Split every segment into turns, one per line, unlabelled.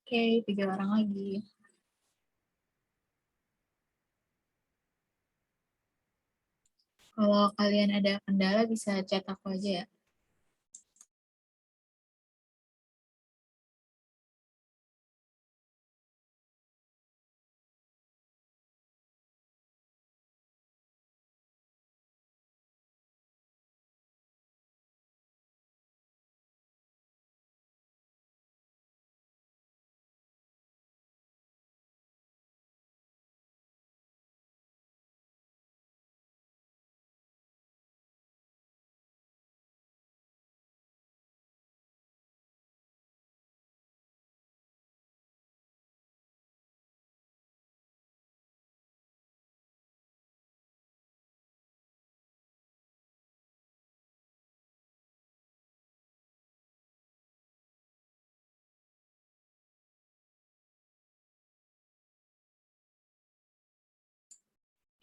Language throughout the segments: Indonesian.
Oke, 3 orang lagi. Kalau kalian ada kendala bisa chat aku aja ya.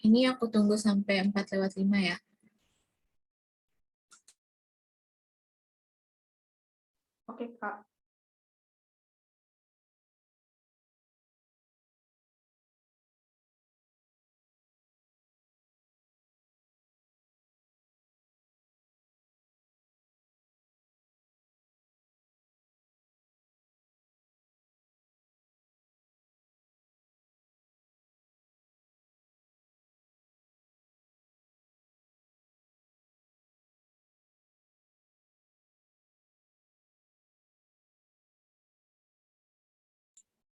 Ini aku tunggu sampai 4:05 ya.
Oke, Kak.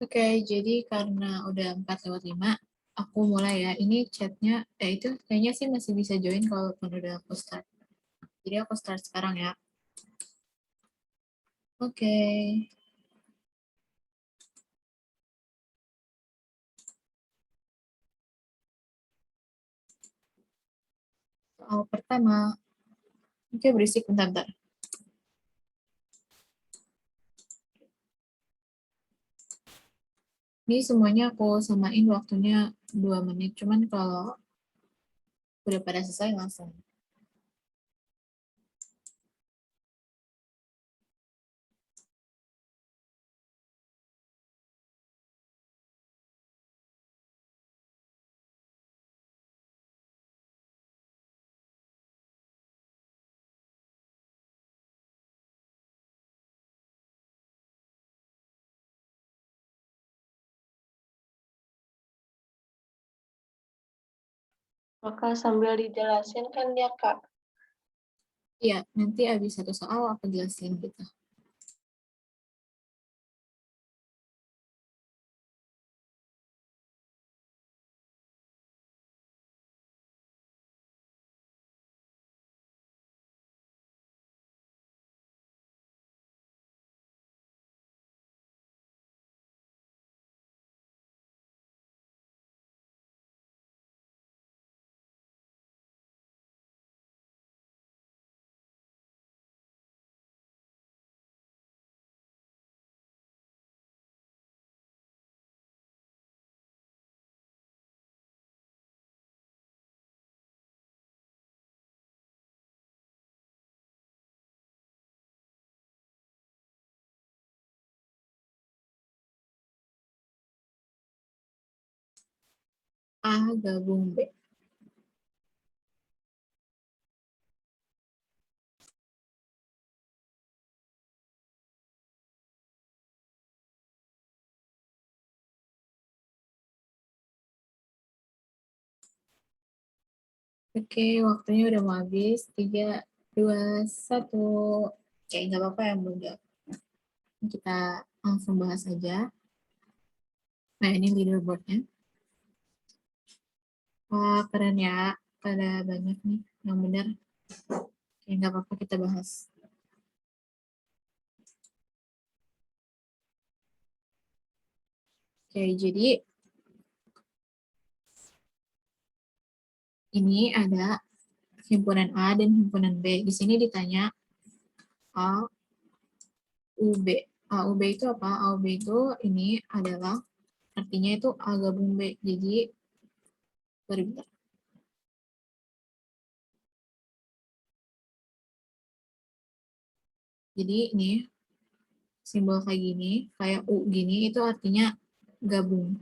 Oke, jadi karena udah 4:05, aku mulai ya. Ini chatnya, itu kayaknya sih masih bisa join kalaupun udah aku start. Jadi aku start sekarang ya. Oke. Soal pertama, oke berisik bentar-bentar. Ini semuanya aku samain waktunya 2 menit, cuman kalau udah pada selesai langsung.
Maka sambil dijelasin kan ya, Kak.
Iya, nanti habis satu soal aku jelasin gitu. A gabung B. Oke, waktunya udah mau habis. 3, 2, 1. Oke, nggak apa-apa yang belum jawab. Kita langsung bahas aja. Nah, ini leaderboardnya. Wah, keren ya. Ada banyak nih yang benar. Oke, nggak apa-apa kita bahas. Oke, jadi ini ada himpunan A dan himpunan B. Di sini ditanya A, U, B. A, U, B itu apa? A, U, B itu ini adalah artinya itu A gabung B. Bentar. Jadi ini simbol kayak gini, kayak U gini, itu artinya gabungan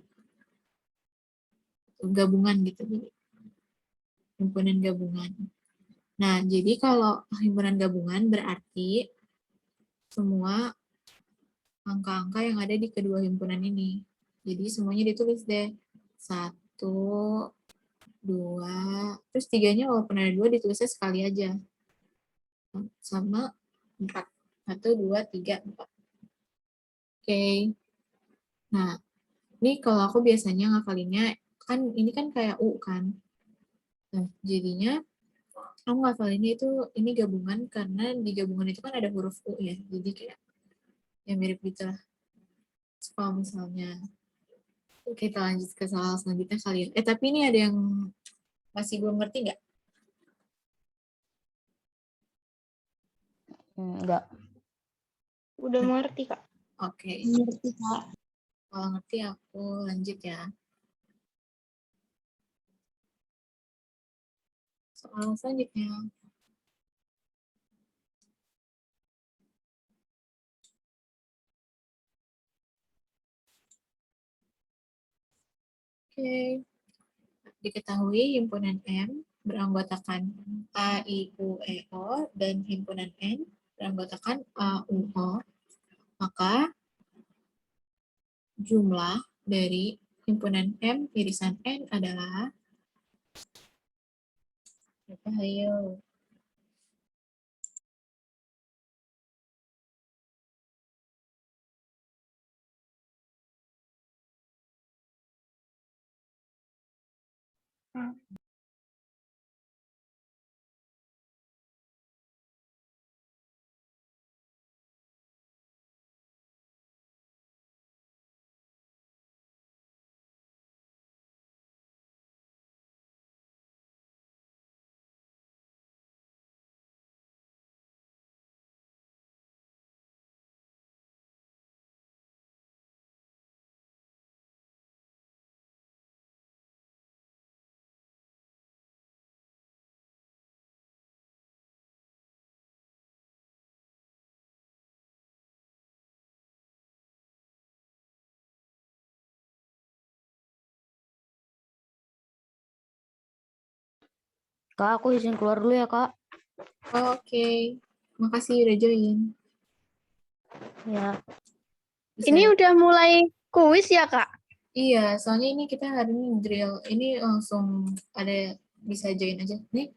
gitu, jadi himpunan gabungan. Nah, jadi kalau himpunan gabungan berarti semua angka-angka yang ada di kedua himpunan ini. Jadi semuanya ditulis deh. 1, 2, terus 3-nya walaupun ada 2 ditulisnya sekali aja. Sama 4. 1, 2, 3, 4. Oke. Nah, ini kalau aku biasanya ngafalinnya, kan ini kan kayak U kan. Nah, jadinya aku ngafalinnya itu ini gabungan karena di gabungan itu kan ada huruf U ya. Jadi kayak ya mirip gitu lah. Kalau misalnya kita lanjut ke soal selanjutnya kali ya. Tapi ini ada yang masih belum ngerti nggak?
Enggak.
Udah mengerti, Kak.
Oke.
Ngerti, Kak.
Kalau ngerti aku lanjut ya. Soal selanjutnya. Oke. Diketahui himpunan M beranggotakan A, I, U, E, O, dan himpunan N beranggotakan A, U, O. Maka jumlah dari himpunan M irisan N adalah berapa? Ayo.
Kak, aku izin keluar dulu ya, Kak.
Oke. Makasih udah join.
Ya.
Bisa.
Ini udah mulai kuis ya, Kak?
Iya, soalnya ini kita hari ini drill. Ini langsung ada bisa join aja. Nih,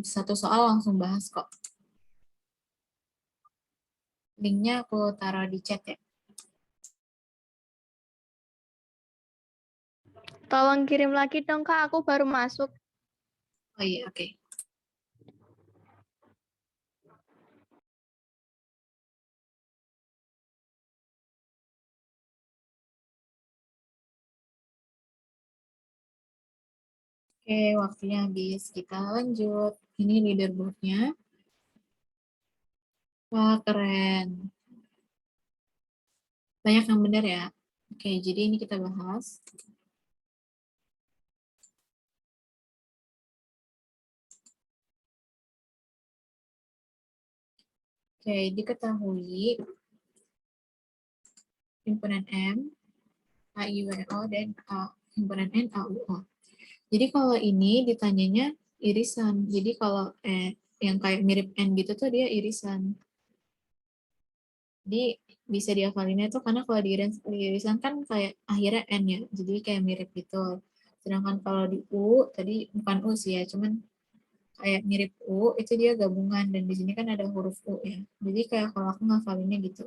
satu soal langsung bahas kok. Linknya aku taruh di chat ya.
Tolong kirim lagi dong, Kak. Aku baru masuk.
Oh iya, oke. Oke, waktunya habis. Kita lanjut. Ini leaderboardnya. Wah, keren. Banyak yang benar ya. Oke, jadi ini kita bahas. Oke, diketahui himpunan M, A, I, U, E, O, dan himpunan N, A, U, O. Jadi kalau ini ditanyanya irisan. Jadi kalau yang kayak mirip N gitu tuh dia irisan. Jadi bisa dihafalinnya tuh karena kalau di irisan kan kayak akhirnya N ya. Jadi kayak mirip gitu. Sedangkan kalau di U, tadi bukan U sih ya, cuman kayak mirip U, itu dia gabungan. Dan di sini kan ada huruf U ya. Jadi kayak kalau aku ngafalinnya gitu.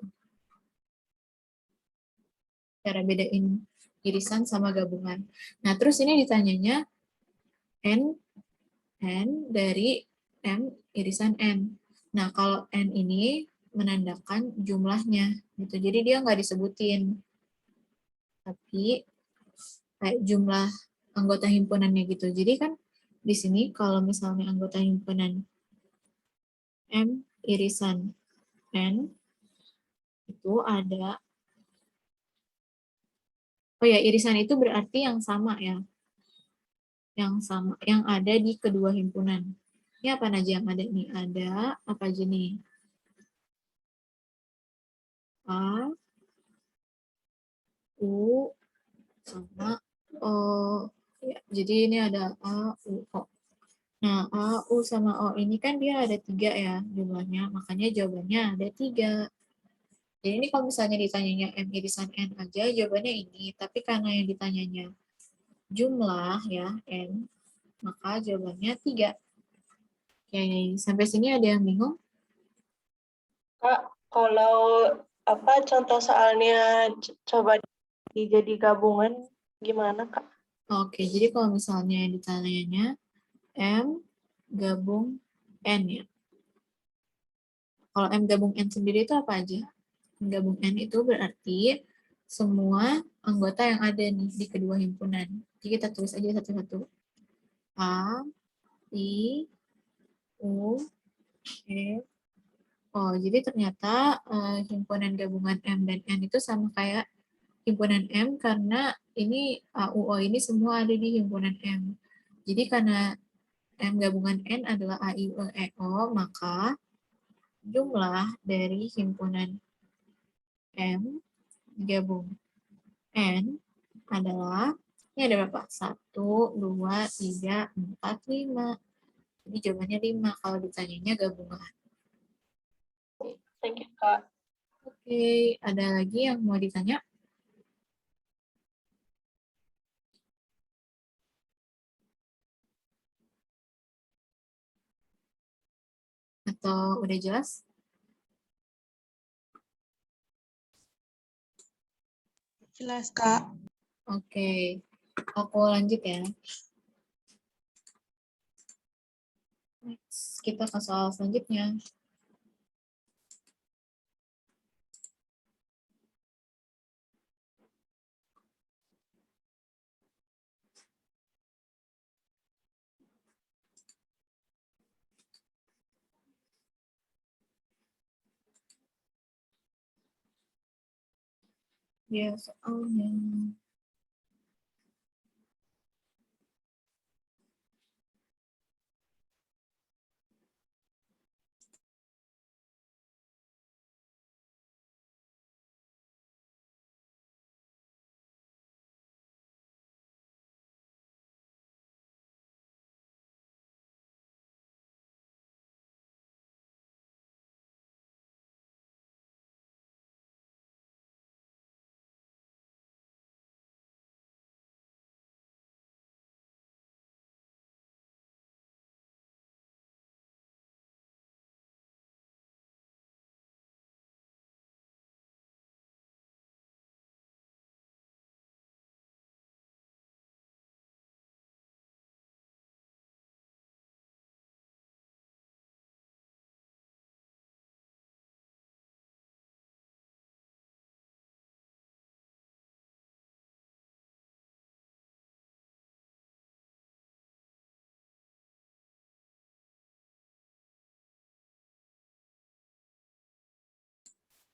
Cara bedain irisan sama gabungan. Nah, terus ini ditanyanya N dari M irisan N. Nah, kalau N ini menandakan jumlahnya, gitu. Jadi dia nggak disebutin. Tapi kayak jumlah anggota himpunannya gitu. Jadi kan di sini kalau misalnya anggota himpunan M irisan N, itu ada, oh ya, irisan itu berarti yang sama ya. Yang sama, yang ada di kedua himpunan. Ini apa aja yang ada nih? Ada apa aja nih? A, U, sama O. Ya, jadi ini ada A, U, O. Nah, A, U, sama O ini kan dia ada 3 ya jumlahnya, makanya jawabannya ada 3. Jadi ini kalau misalnya ditanyanya M irisan N aja, jawabannya ini. Tapi karena yang ditanyanya jumlah ya, N, maka jawabannya 3. Oke, sampai sini ada yang bingung?
Kak, kalau apa contoh soalnya coba jadi gabungan gimana, Kak?
Oke, jadi kalau misalnya ditanyanya M gabung N ya. Kalau M gabung N sendiri itu apa aja? M gabung N itu berarti semua anggota yang ada nih di kedua himpunan. Jadi kita tulis aja satu-satu. A, I, U, E, O. Jadi ternyata himpunan gabungan M dan N itu sama kayak himpunan M karena ini A, U, O ini semua ada di himpunan M. Jadi karena M gabungan N adalah A, I, U, E, O, maka jumlah dari himpunan M gabung N adalah, ini ada berapa? 1, 2, 3, 4, 5. Jadi jawabannya 5 kalau ditanyanya gabungan.
Thank you, Kak.
Oke, ada lagi yang mau ditanya? Atau udah jelas?
Jelas, Kak.
Oke, aku lanjut ya. Next, kita ke soal selanjutnya. Ya, soalnya.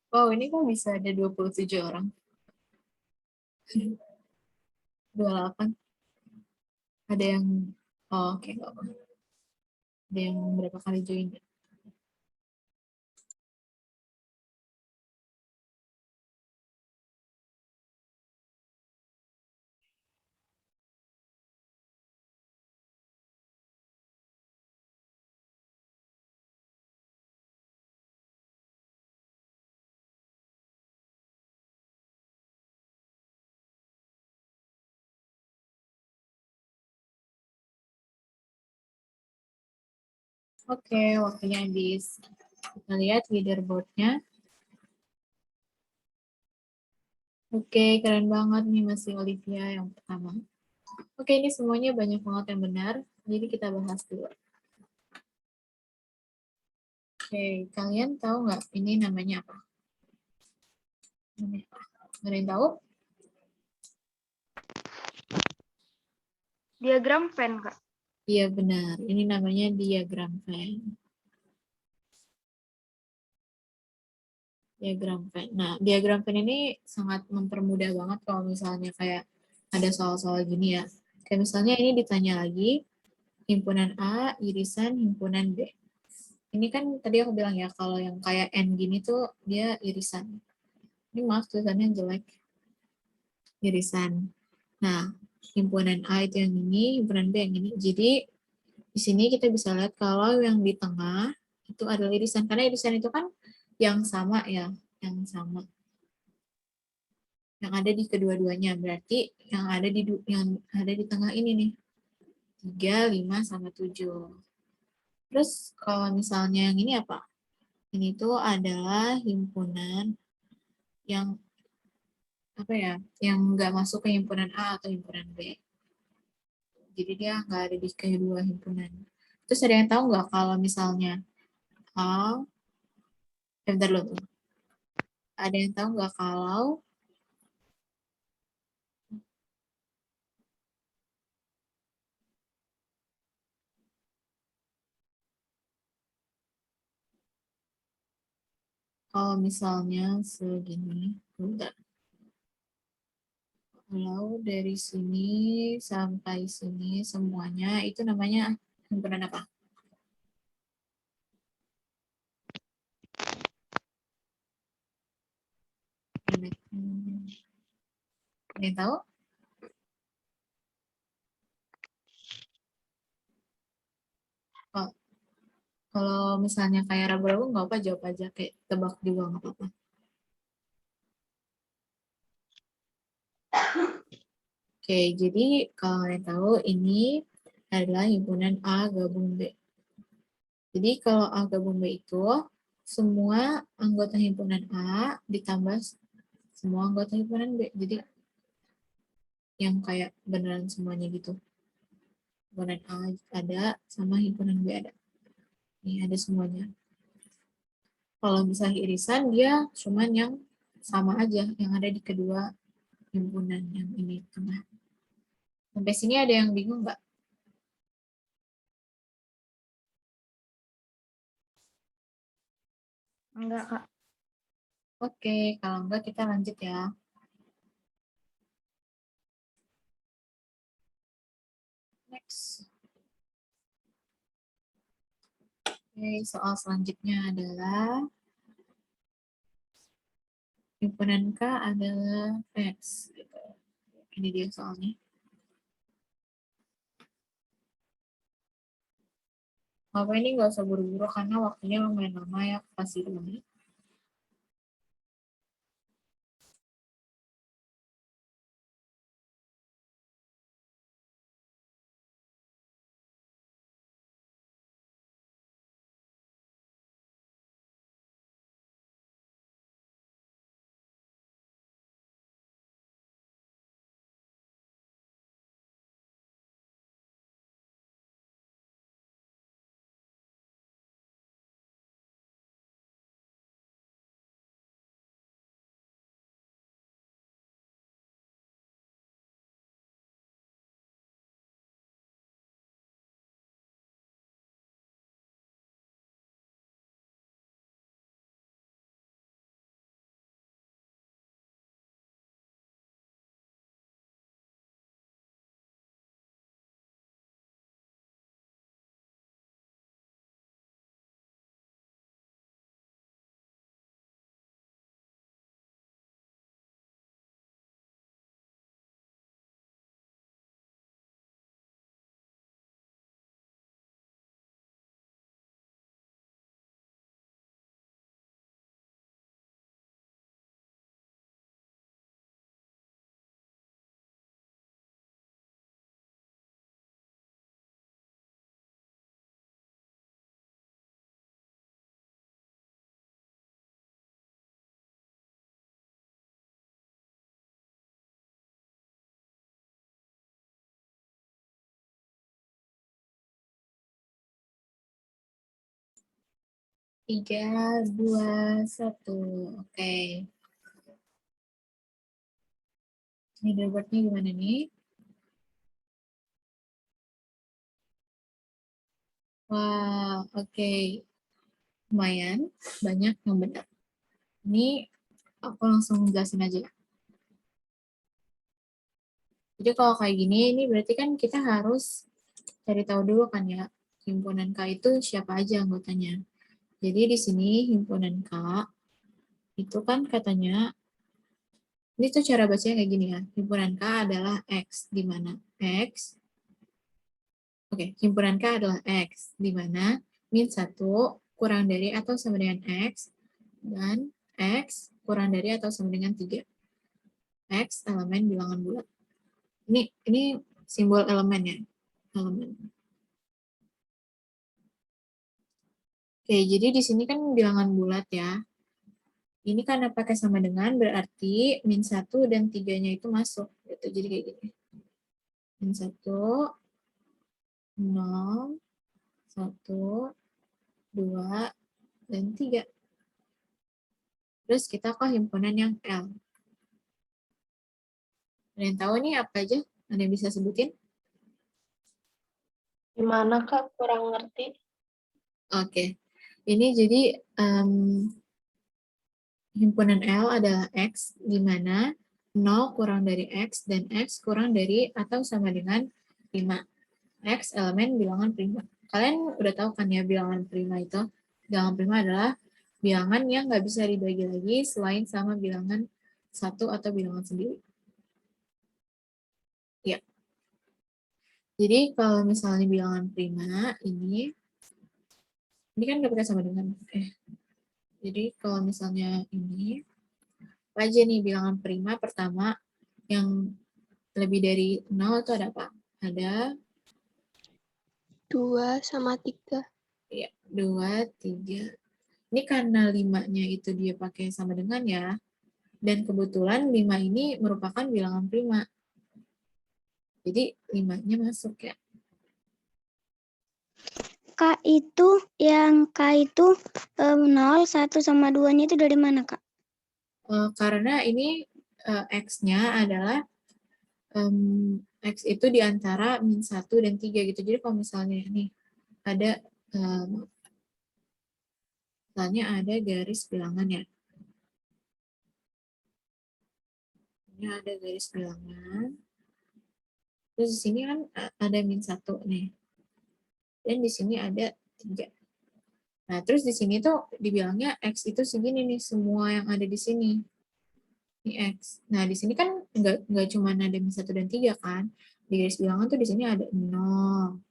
Wow, ini kok bisa ada 27 orang? 28? Ada yang, oh, oke, nggak apa. Ada yang berapa kali join? Oke, waktunya habis. Kita lihat leaderboard-nya. Oke, keren banget nih masih Olivia yang pertama. Oke, ini semuanya banyak banget yang benar. Jadi kita bahas dulu. Oke, kalian tahu nggak ini namanya apa? Namanya apa? Nggak ada yang tahu?
Diagram Venn, Kak.
Iya benar, ini namanya diagram Venn. Diagram Venn. Nah, diagram Venn ini sangat mempermudah banget kalau misalnya kayak ada soal-soal gini ya. Kayak misalnya ini ditanya lagi, himpunan A, irisan himpunan B. Ini kan tadi aku bilang ya, kalau yang kayak N gini tuh dia irisan. Ini maaf tulisannya jelek. Irisan. Nah, himpunan A itu yang ini, himpunan B yang ini. Jadi di sini kita bisa lihat kalau yang di tengah itu adalah irisan. Karena irisan itu kan yang sama ya, yang sama. Yang ada di kedua-duanya. Berarti yang ada di tengah ini nih. 3, 5, sama 7. Terus kalau misalnya yang ini apa? Ini tuh adalah himpunan yang apa ya? Yang nggak masuk ke himpunan A atau himpunan B. Jadi dia nggak ada di kedua himpunan. Terus ada yang tahu nggak kalau misalnya A, bentar dulu tuh. Ada yang tahu nggak kalau misalnya segini, bentar. Kalau dari sini sampai sini semuanya itu namanya himpunan apa? Ada yang tahu? Oh, kalau misalnya kayak ragu-ragu nggak apa, jawab aja, kayak tebak juga nggak apa-apa. Oke, jadi kalau kalian tahu ini adalah himpunan A gabung B. Jadi kalau A gabung B itu semua anggota himpunan A ditambah semua anggota himpunan B. Jadi yang kayak beneran semuanya gitu. Himpunan A ada sama himpunan B ada. Ini ada semuanya. Kalau misalnya irisan dia cuman yang sama aja yang ada di kedua himpunan yang ini tengah. Sampai sini ada yang bingung nggak?
Enggak, Kak.
Oke, kalau enggak kita lanjut ya. Next. Oke, soal selanjutnya adalah himpunan K adalah X. Gitu. Ini dia soalnya. Apa ini nggak usah buru-buru karena waktunya lumayan lama ya, kasih dulu. Tiga, dua, satu. Oke. Ini dashboardnya gimana nih? Wah, oke. Lumayan, banyak yang benar. Ini aku langsung jelasin aja ya. Jadi kalau kayak gini, ini berarti kan kita harus cari tahu dulu kan ya, himpunan K itu siapa aja anggotanya. Jadi di sini himpunan K itu kan katanya Ini tuh cara bacanya kayak gini ya. Himpunan K adalah X, di mana X, himpunan K adalah X, di mana min 1 kurang dari atau sama dengan X, dan X kurang dari atau sama dengan 3. X elemen bilangan bulat. Ini simbol elemen ya. Elemen. Oke, jadi di sini kan bilangan bulat ya. Ini karena pakai sama dengan berarti min 1 dan 3-nya itu masuk. Gitu. Jadi kayak gini. Min 1, 0, 1, 2, dan 3. Terus kita ke himpunan yang L. Ada yang tahu nih apa aja? Ada yang bisa sebutin?
Gimana Kak? Kurang ngerti.
Oke. Ini jadi himpunan L adalah X, di mana 0 kurang dari X dan X kurang dari atau sama dengan 5. X elemen bilangan prima. Kalian udah tahu kan ya bilangan prima itu? Bilangan prima adalah bilangan yang nggak bisa dibagi lagi selain sama bilangan satu atau bilangan sendiri. Ya. Jadi kalau misalnya bilangan prima ini kan nggak pakai sama dengan. Jadi kalau misalnya ini, apa aja nih bilangan prima pertama yang lebih dari 0 itu ada apa? Ada
2 sama 3.
ya, 2, 3. Ini karena 5-nya itu dia pakai sama dengan ya. Dan kebetulan 5 ini merupakan bilangan prima. Jadi 5-nya masuk ya.
Kak itu yang K itu 0, 1 sama 2-nya itu dari mana, Kak?
Karena ini X-nya adalah X itu di antara min 1 dan 3 gitu. Jadi kalau misalnya nih ada misalnya ada garis bilangan ya. Ini ada garis bilangan. Terus di sini kan ada min 1 nih. Dan di sini ada 3. Nah, terus di sini tuh dibilangnya X itu segini nih, semua yang ada di sini. Ini X. Nah, di sini kan nggak cuma ada min 1 dan 3 kan. Di garis bilangan tuh di sini ada 0,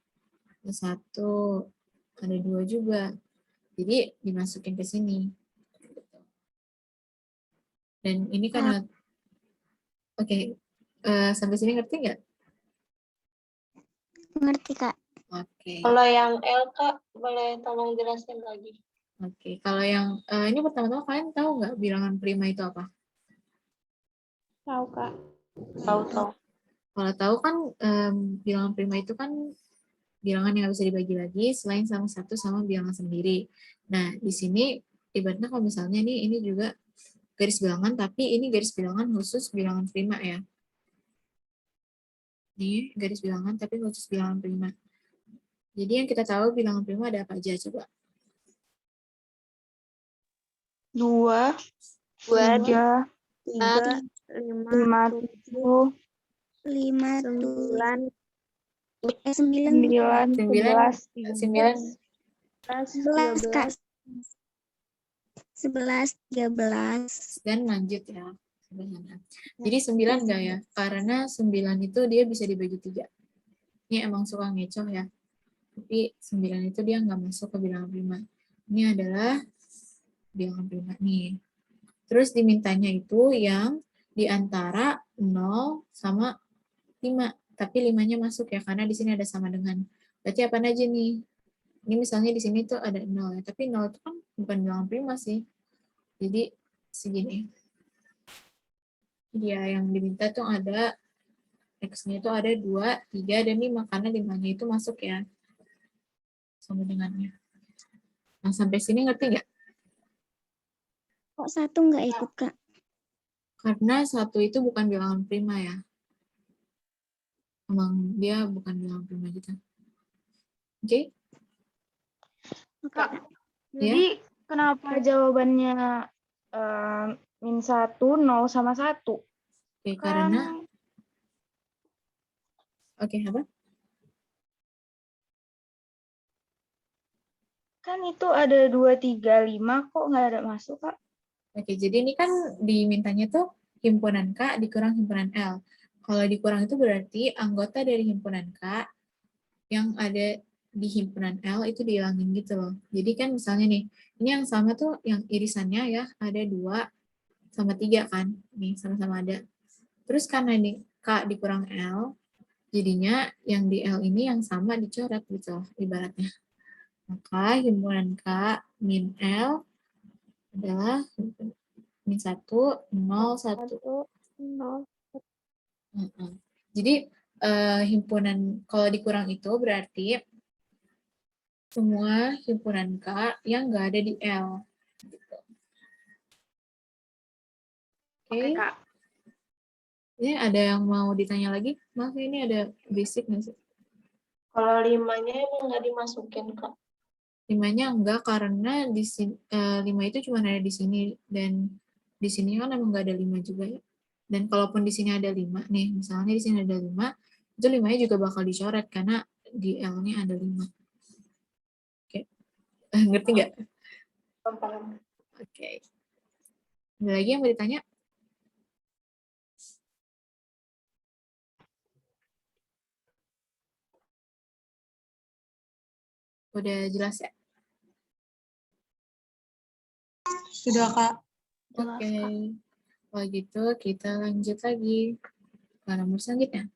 ada 1, ada 2 juga. Jadi dimasukin ke sini. Dan ini karena, oke, sampai sini ngerti nggak?
Ngerti, Kak.
Oke.
Kalau yang L Kak, boleh tolong jelasin lagi.
Oke, kalau yang ini pertama-tama kalian tahu nggak bilangan prima itu apa?
Tahu, Kak.
Tahu.
Kalau tahu kan bilangan prima itu kan bilangan yang nggak bisa dibagi lagi selain sama satu sama bilangan sendiri. Nah, di sini ibaratnya kalau misalnya nih ini juga garis bilangan, tapi ini garis bilangan khusus bilangan prima ya. Ini garis bilangan tapi khusus bilangan prima. Jadi yang kita tahu bilangan prima ada apa aja coba?
2, 3, 5, 7,
5,
9,
9,
9,
11, Kak. 11, 13.
dan lanjut ya. Jadi 9 enggak ya? Karena 9 itu dia bisa dibagi 3. Ini emang suka ngecoh ya. Tapi 9 itu dia nggak masuk ke bilangan prima. Ini adalah bilangan prima nih. Terus dimintanya itu yang di antara 0 sama 5. Tapi 5-nya masuk ya, karena di sini ada sama dengan. Berarti apa aja nih? Ini misalnya di sini tuh ada 0 ya, tapi 0 itu kan bukan bilangan prima sih. Jadi segini. Dia yang diminta tuh ada X-nya itu ada 2, 3, dan 5. Karena 5-nya itu masuk ya. Sama dengannya. Nah, sampai sini ngerti nggak?
Kok 1 nggak ikut, Kak?
Karena 1 itu bukan bilangan prima ya. Emang dia bukan bilangan prima gitu. Oke?
Kak,
Ya?
jadi kenapa jawabannya min 1, 0 sama 1?
Oke, karena apa?
Kan itu ada 2, 3, 5, kok nggak ada masuk, Kak?
Oke, jadi ini kan dimintanya tuh himpunan K dikurang himpunan L. Kalau dikurang itu berarti anggota dari himpunan K yang ada di himpunan L itu dihilangin gitu loh. Jadi kan misalnya nih, ini yang sama tuh yang irisannya ya ada 2 sama 3 kan. Nih sama-sama ada. Terus karena ini K dikurang L, jadinya yang di L ini yang sama dicoret gitu ibaratnya. Maka himpunan K min L adalah min 1, 0, 1.
0.
Jadi himpunan kalau dikurang itu berarti semua himpunan K yang nggak ada di L. Gitu.
Oke,
Oke.
Kak.
Ini ada yang mau ditanya lagi? Maaf ini ada basic nggak sih?
Kalau 5-nya emang nggak dimasukin, Kak.
5-nya enggak karena di sini 5 itu cuma ada di sini dan di sini kan emang nggak ada 5 juga ya. Dan kalaupun di sini ada 5 nih, misalnya di sini ada 5, itu 5-nya juga bakal dicoret karena di L-nya ada 5. Oke. Ngerti nggak?
Paham.
Oke. Ada lagi yang mau ditanya? Udah jelas ya?
Sudah, Kak.
Oke. Kalau gitu kita lanjut lagi ke nomor selanjutnya.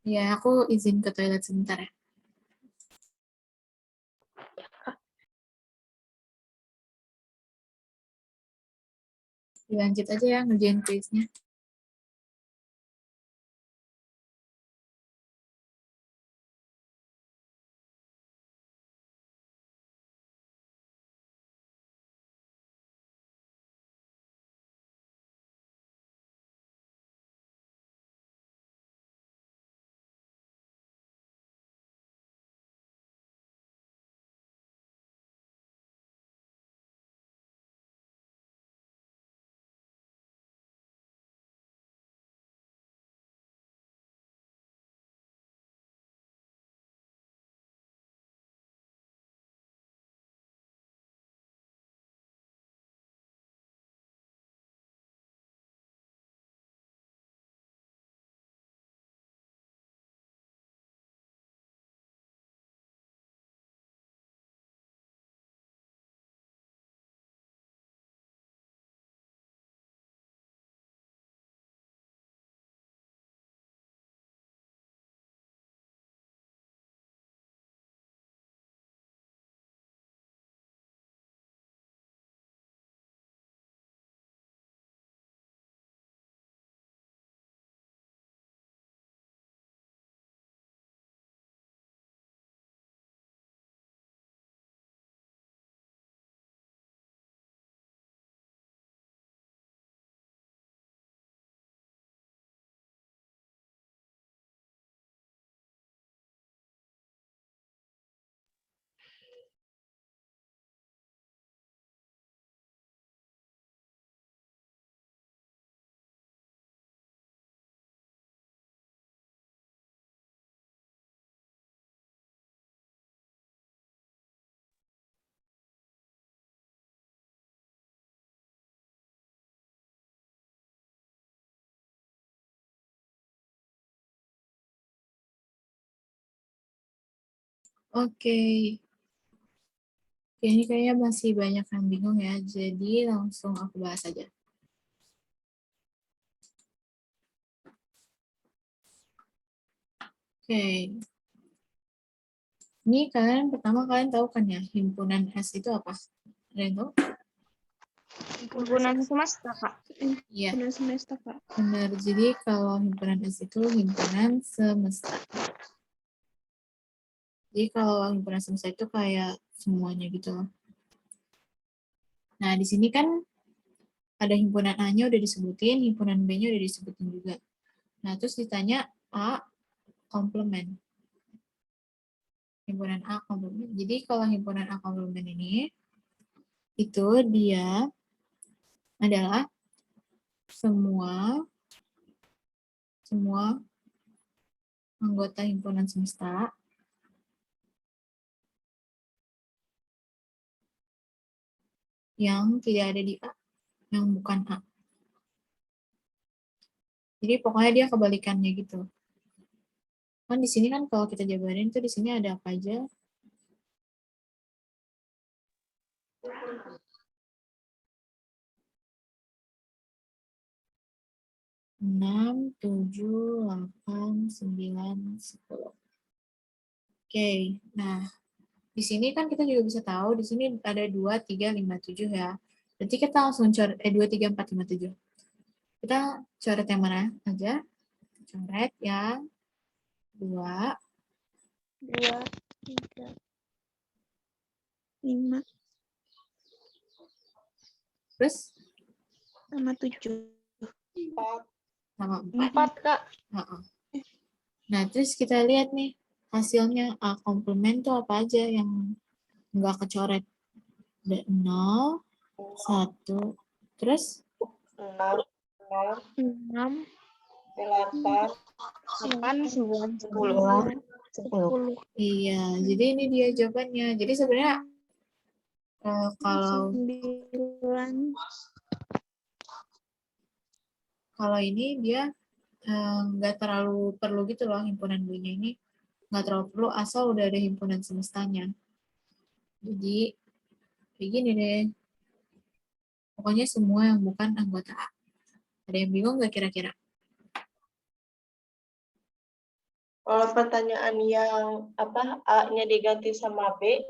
Ya, aku izin ke toilet sebentar ya. Dilanjut aja ya ngerjain kuisnya. Oke. Oke, ini kayaknya masih banyak yang bingung ya, jadi langsung aku bahas aja. Oke. Ini kalian tahu kan ya, himpunan S itu apa? Ada yang tahu?
Himpunan semesta, Kak.
Iya,
Himpunan semesta, Kak.
benar. Jadi kalau himpunan S itu himpunan semesta. Jadi kalau himpunan semesta itu kayak semuanya gitu loh. Nah, di sini kan ada himpunan A-nya udah disebutin, himpunan B-nya udah disebutin juga. Nah, terus ditanya A komplement. Himpunan A komplement. Jadi kalau himpunan A komplement ini, itu dia adalah semua anggota himpunan semesta yang tidak ada di A, yang bukan A. Jadi pokoknya dia kebalikannya gitu. Kan di sini kan kalau kita jabarin tuh di sini ada apa aja? 6, 7, 8, 9, 10. Oke, nah di sini kan kita juga bisa tahu di sini ada 2, 3, 5, 7 ya. Berarti kita langsung coret 2, 3, 4, 5, 7. Kita coret yang mana aja? Coret yang 2,
2, 3, 5,
terus
sama 7.
4.
sama 4.
4, Kak.
Nah, terus kita lihat nih hasilnya A komplement tuh apa aja yang nggak kecoret. Ada 0, 1, terus
6,
6,
8,
8, 9, 10.
10.
iya, jadi ini dia jawabannya. Jadi sebenarnya kalau
9.
ini dia nggak terlalu perlu gitu loh himpunan B-nya ini. Nggak terlalu perlu asal udah ada himpunan semestanya. Jadi kayak gini deh. Pokoknya semua yang bukan anggota A. Ada yang bingung nggak kira-kira?
Kalau pertanyaan yang apa A-nya diganti sama B,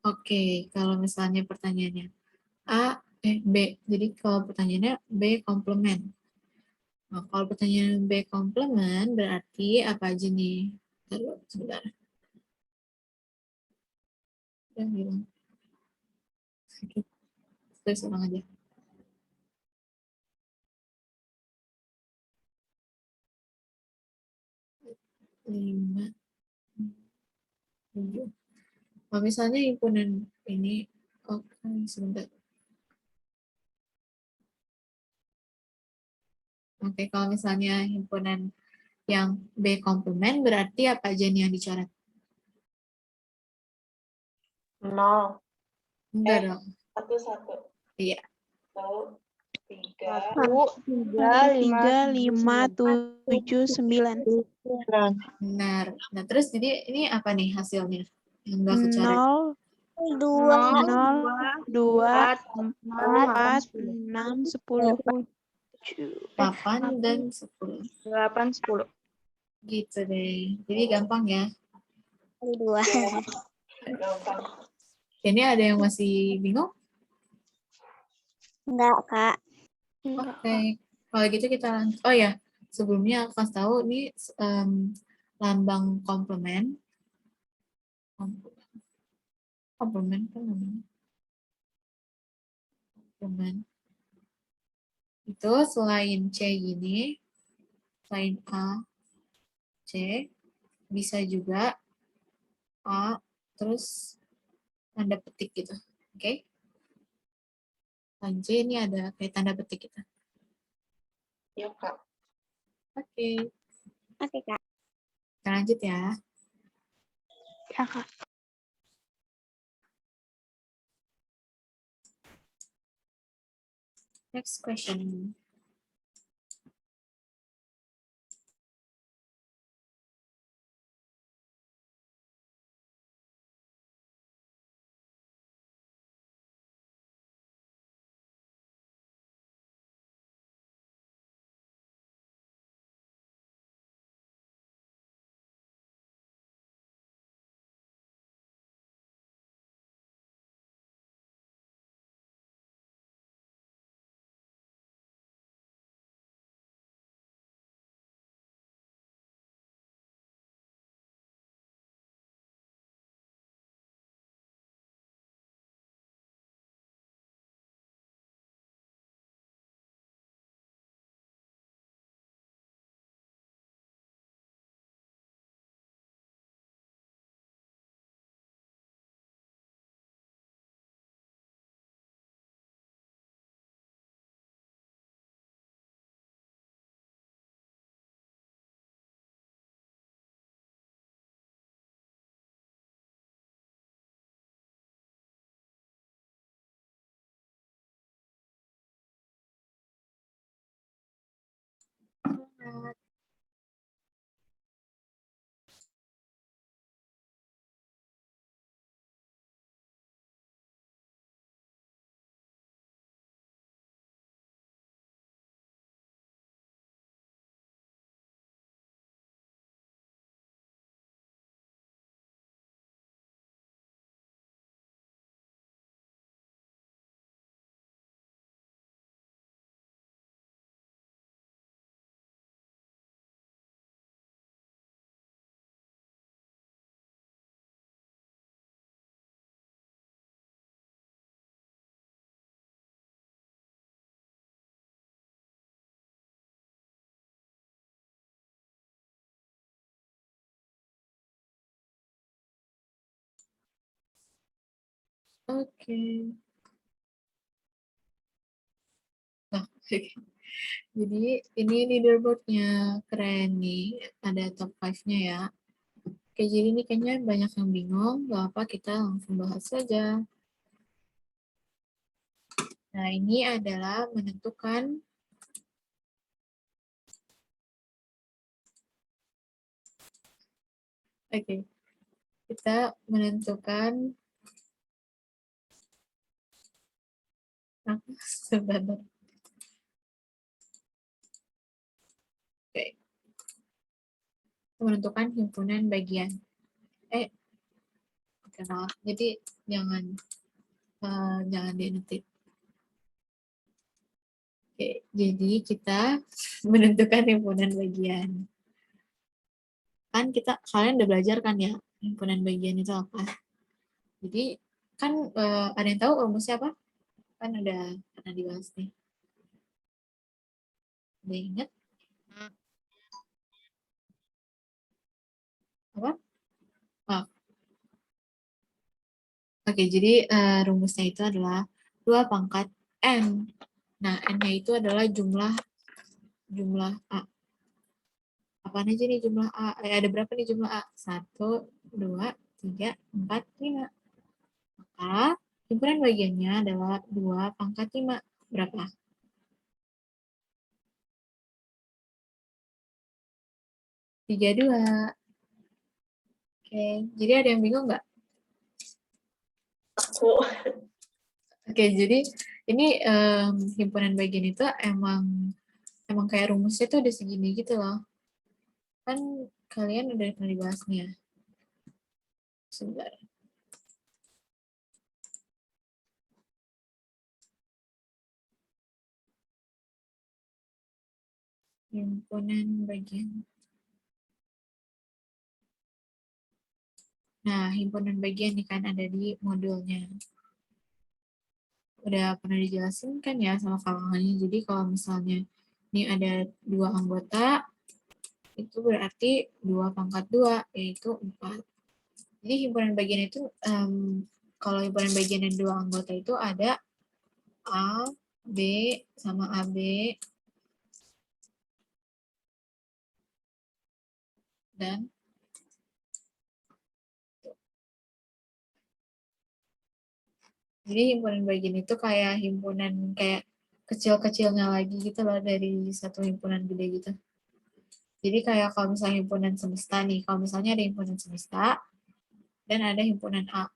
Oke, kalau misalnya pertanyaannya B. Jadi kalau pertanyaannya B komplement. Nah, kalau pertanyaan B komplement berarti apa aja nih? Sebentar. Udah bilang. Terus ulang aja. Lima, 7. Kalau misalnya himpunan ini, oke, sebentar. Oke, kalau misalnya himpunan yang B komplement berarti apa aja nih yang dicoret?
0,
Enggak dong.
1, 1,
Iya.
2, 3,
1, 3, 5,
7, 9.
Benar. Nah, terus jadi ini apa nih hasilnya? Yang enggak kecoret.
0, 2, 2, 4, 6, 10.
8 dan 10.
8, 10.
Gitu deh. Jadi gampang ya.
2.
gampang.
Ini ada yang masih bingung?
Enggak, Kak.
Oke. Kalau gitu kita lanjut. Oh ya, sebelumnya aku kasih tahu ini lambang komplement. Komplement kan namanya. Komplement. Itu selain C gini, selain A, C, bisa juga A, terus tanda petik gitu. Oke? Selain C ini ada kayak tanda petik gitu.
Ya, Kak.
Oke.
Oke, Kak.
Kita lanjut ya.
Ya, Kak.
Next question. lihat. Oke. Nah, jadi ini leaderboardnya keren nih, ada top 5-nya ya. Oke, jadi ini kayaknya banyak yang bingung, gak apa kita langsung bahas saja. Nah, ini adalah menentukan kita menentukan sebentar. Oke. Menentukan himpunan bagian. Oke, salah. Jadi jangan diedit. Oke, jadi kita menentukan himpunan bagian. Kan kalian udah belajar kan ya, himpunan bagian itu apa? Jadi kan ada yang tahu rumusnya apa? Kan udah pernah dibahas nih. Udah ingat? Apa? Oh. Oke, jadi rumusnya itu adalah 2 pangkat N. Nah, N-nya itu adalah jumlah A. Apaan aja nih jumlah A? Ada berapa nih jumlah A? 1, 2, 3, 4, 5. Maka himpunan bagiannya adalah 2 pangkat 5. Berapa? 32. Oke, jadi ada yang bingung nggak?
Aku.
Oke, jadi ini himpunan bagian itu emang kayak rumusnya tuh udah segini gitu loh. Kan kalian udah pernah dibahas nih ya. Sebentar. Himpunan bagian. Nah, himpunan bagian nih kan ada di modulnya. Udah pernah dijelasin kan ya sama kawangannya. Jadi kalau misalnya ini ada 2 anggota, itu berarti 2 pangkat 2, yaitu 4. Jadi himpunan bagian itu, kalau himpunan bagian yang 2 anggota itu ada A, B, sama AB, dan jadi himpunan bagian itu kayak himpunan kayak kecil-kecilnya lagi gitu loh dari satu himpunan gede gitu. Jadi kayak kalau misalnya himpunan semesta nih, kalau misalnya ada himpunan semesta dan ada himpunan A.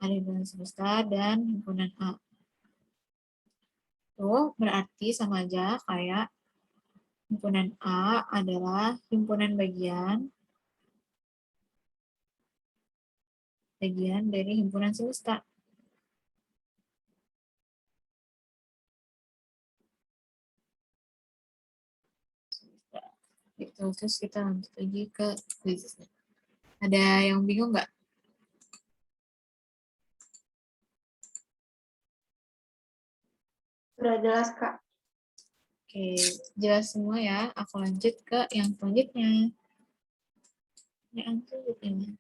Ada himpunan semesta dan himpunan A. Tuh berarti sama aja kayak himpunan A adalah himpunan bagian dari himpunan semesta. Gitu. Terus kita lanjut lagi ke quiznya. Ada yang bingung nggak?
Sudah jelas, Kak.
Oke, jelas semua ya. Aku lanjut ke yang selanjutnya. Yang selanjutnya.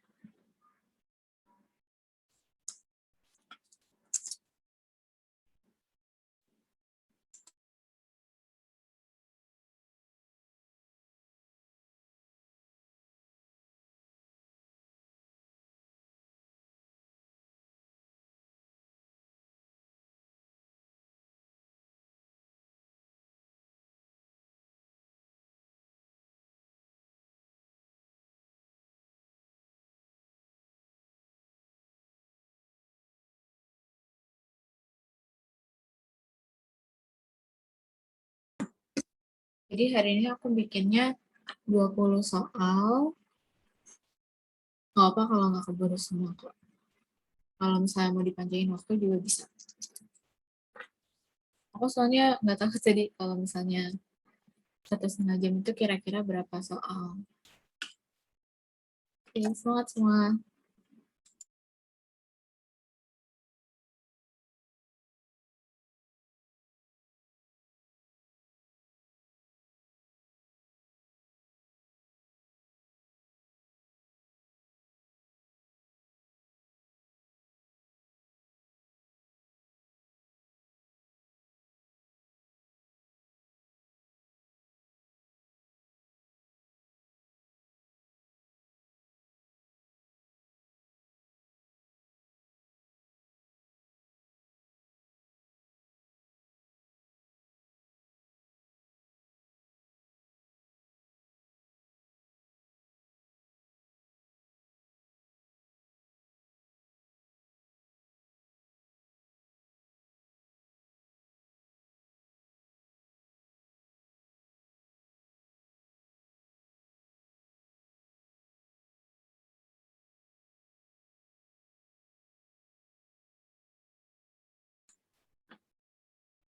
Jadi hari ini aku bikinnya 20 soal. Nggak apa kalau nggak keburu semua kok. Kalau misalnya mau dipanjangin waktu juga bisa. Aku soalnya nggak tahu tadi kalau misalnya 1,5 jam itu kira-kira berapa soal. Oke, semangat semua.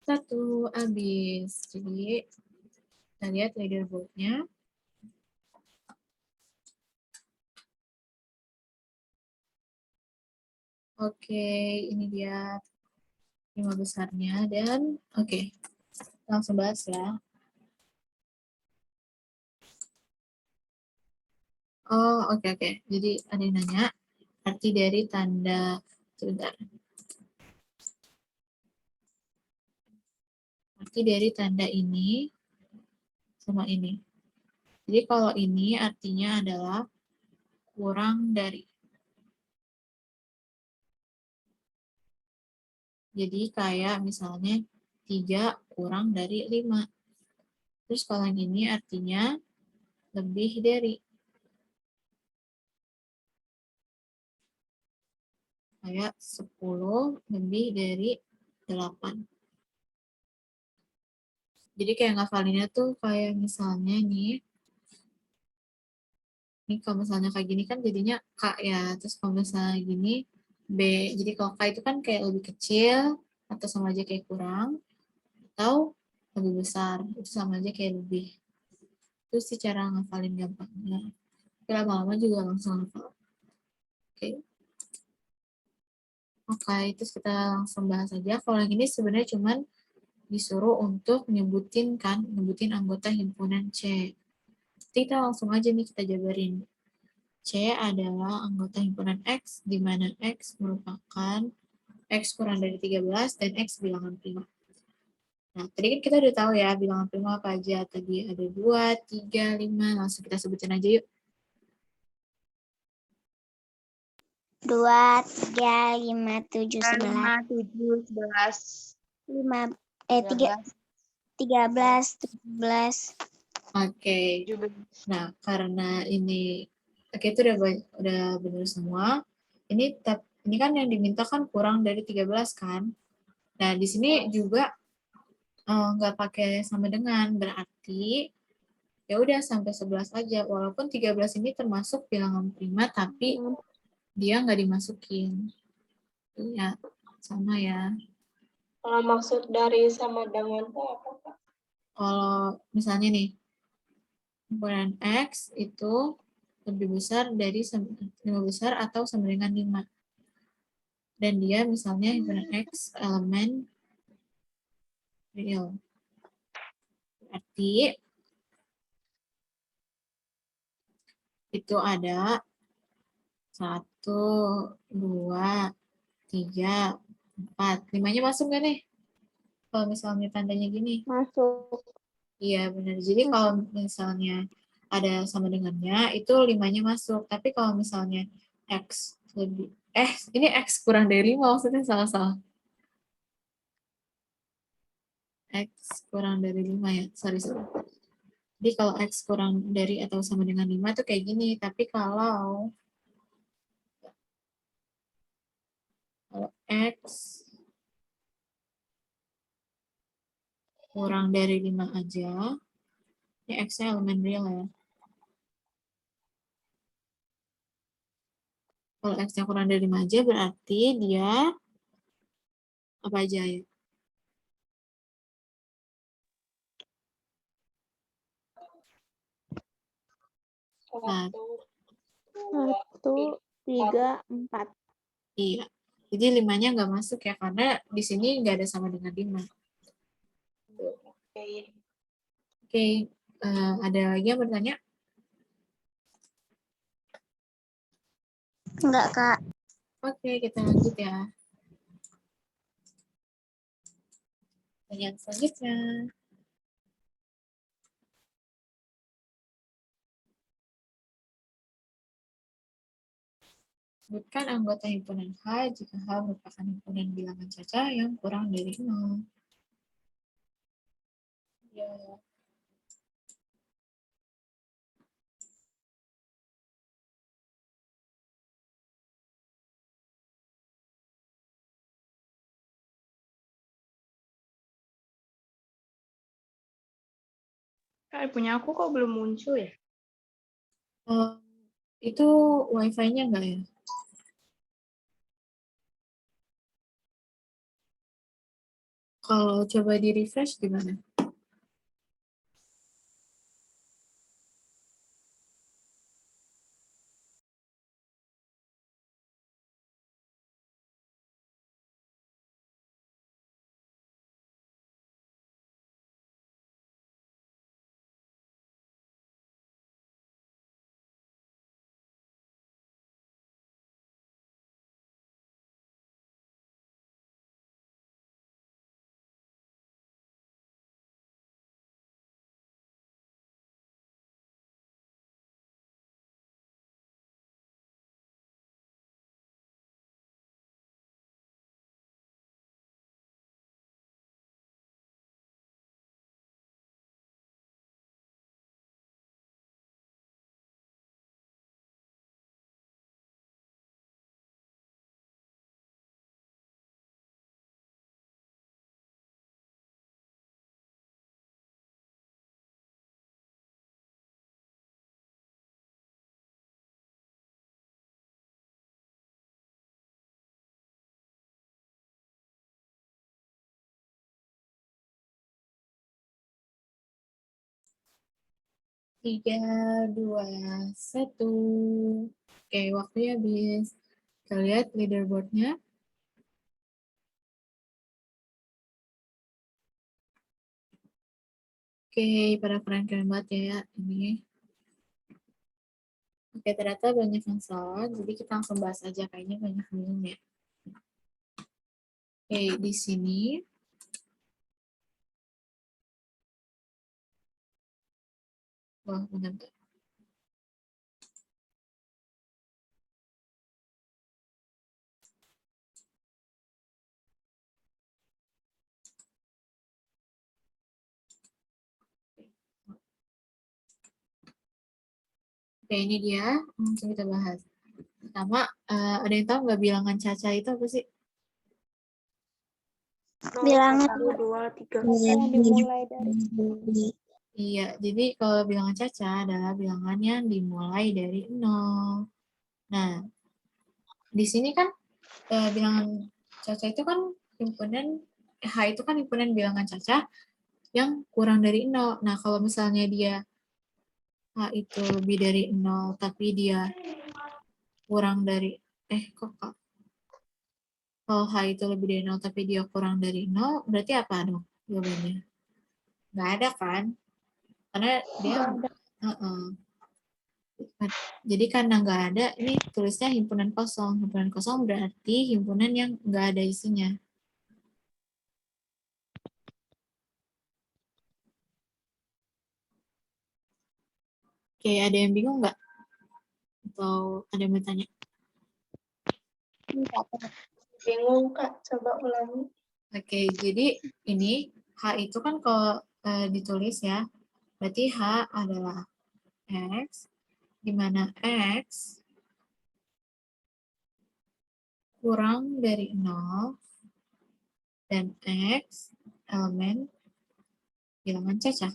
Satu, habis. Jadi, kita lihat leaderboard-nya. Oke, ini dia 5 besarnya. Dan, oke, langsung bahas ya. Oh, oke. Jadi, ada yang nanya, arti dari tanda, sebentar. Arti dari tanda ini sama ini. Jadi kalau ini artinya adalah kurang dari. Jadi kayak misalnya 3 kurang dari 5. Terus kalau yang ini artinya lebih dari. Kayak 10 lebih dari 8. Jadi kayak ngafalinnya tuh kayak misalnya nih, ini kalau misalnya kayak gini kan jadinya K ya, terus kalau misalnya gini B. Jadi kalau K itu kan kayak lebih kecil, atau sama aja kayak kurang, atau lebih besar, itu sama aja kayak lebih. Itu sih cara ngafalin gampangnya. Tapi lama-lama juga langsung hafal. Oke. Oke, terus kita langsung bahas aja. Kalau yang ini sebenarnya cuman disuruh untuk nyebutin anggota himpunan C. Kita langsung aja nih kita jabarin. C adalah anggota himpunan X, di mana X merupakan X kurang dari 13 dan X bilangan prima. Nah, tadi kan kita udah tahu ya bilangan prima apa aja. Tadi ada 2, 3, 5, langsung kita sebutin aja yuk.
2, 3, 5, 7,
5,
11.
7, 11,
13, 17.
Oke.
17.
Nah, karena ini itu udah benar semua. Ini kan yang diminta kan kurang dari 13 kan. Nah, di sini juga nggak pakai sama dengan, berarti ya udah sampai 11 aja. Walaupun 13 ini termasuk bilangan prima, tapi dia nggak dimasukin. Ya, sama ya.
Kalau maksud dari sama dengan itu apa, Kak?
Kalau misalnya nih, himpunan X itu lebih besar dari 5 besar atau sama dengan 5. Dan dia misalnya himpunan X elemen real. Berarti itu ada 1, 2, 3, 4. 5-nya masuk nggak nih? Kalau misalnya tandanya gini.
Masuk.
Iya, benar. Jadi kalau misalnya ada sama dengannya, itu 5-nya masuk. Tapi kalau misalnya X lebih, ini X kurang dari 5, maksudnya salah-salah. X kurang dari 5 ya, sorry. Jadi kalau X kurang dari atau sama dengan 5 itu kayak gini. Tapi kalau X kurang dari 5 aja, X-nya elemen real ya. Kalau X-nya kurang dari 5 aja berarti dia apa aja ya? Nah,
1, 2,
1, 3, 4.
iya. Jadi 5-nya nggak masuk ya, karena di sini nggak ada sama dengan 5.
oke.
Oke, ada lagi yang bertanya?
Enggak, Kak.
Oke, kita lanjut ya. Pertanyaan selanjutnya. Sebutkan anggota himpunan H jika H merupakan himpunan bilangan cacah yang kurang dari 0. Ya,
Kak, punya aku kok belum muncul ya?
itu wifi-nya enggak ya? Kalau coba di refresh gimana? Tiga, dua, satu. Oke, waktunya habis. Kita lihat leaderboard-nya. Oke, pada keren-keren banget ya ini. Oke, ternyata banyak yang salah, jadi kita langsung bahas aja. Kayaknya banyak bingung ya. Oke, di sini. Wah, bentar. Oke, ini dia. Langsung kita bahas. Pertama, ada yang tahu nggak bilangan caca itu apa sih?
Bilangan
1, 2, 3.
Yang dimulai dari
Iya, jadi kalau bilangan caca adalah bilangan yang dimulai dari 0. Nah, di sini kan bilangan caca itu kan himpunan, H itu kan himpunan bilangan caca yang kurang dari 0. Nah, kalau misalnya dia H itu lebih dari 0, tapi dia kurang dari, kok Kak? Kalau H itu lebih dari 0, tapi dia kurang dari 0, berarti apa dong jawabannya? Nggak ada kan? Karena dia, jadi karena nggak ada, ini tulisnya himpunan kosong. Himpunan kosong berarti himpunan yang nggak ada isinya. Oke, ada yang bingung nggak? Atau ada yang bertanya?
Bingung, Kak. Coba ulangi.
Oke, jadi ini H itu kan kalau ditulis ya, berarti H adalah X, di mana X kurang dari 0, dan X elemen bilangan caca.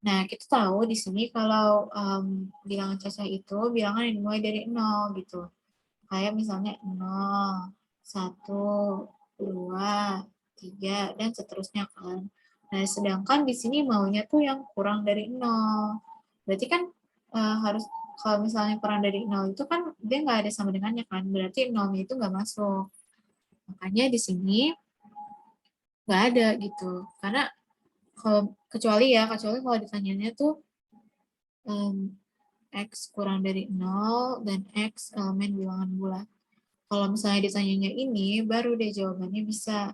Nah, kita tahu di sini kalau bilangan cacah itu bilangan yang dimulai dari 0 gitu. Kayak misalnya 0, 1, 2, 3, dan seterusnya kan. Nah, sedangkan di sini maunya tuh yang kurang dari 0. Berarti kan harus, kalau misalnya kurang dari 0 itu kan dia nggak ada sama dengannya kan. Berarti 0-nya itu nggak masuk. Makanya di sini nggak ada gitu. Karena kecuali kalau ditanyanya tuh X kurang dari 0 dan X elemen bilangan bulat. Kalau misalnya ditanyanya ini, baru deh jawabannya bisa.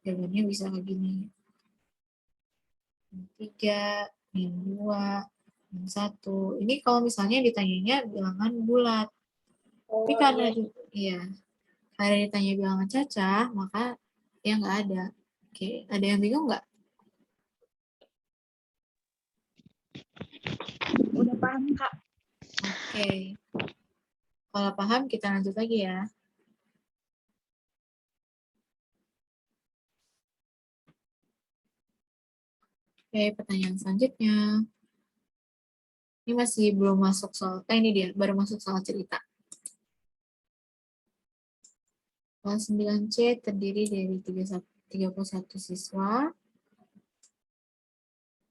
Jawabannya bisa kayak gini. 3, min 2, min 1. Ini kalau misalnya ditanyanya bilangan bulat. Tapi karena karena ditanya bilangan cacah, maka ya nggak ada. Oke, ada yang bingung nggak?
Udah paham, Kak.
Oke. Kalau paham, kita lanjut lagi ya. Oke, pertanyaan selanjutnya. Ini masih belum masuk soal, ini dia, baru masuk soal cerita. Kelas 9C terdiri dari 31 siswa.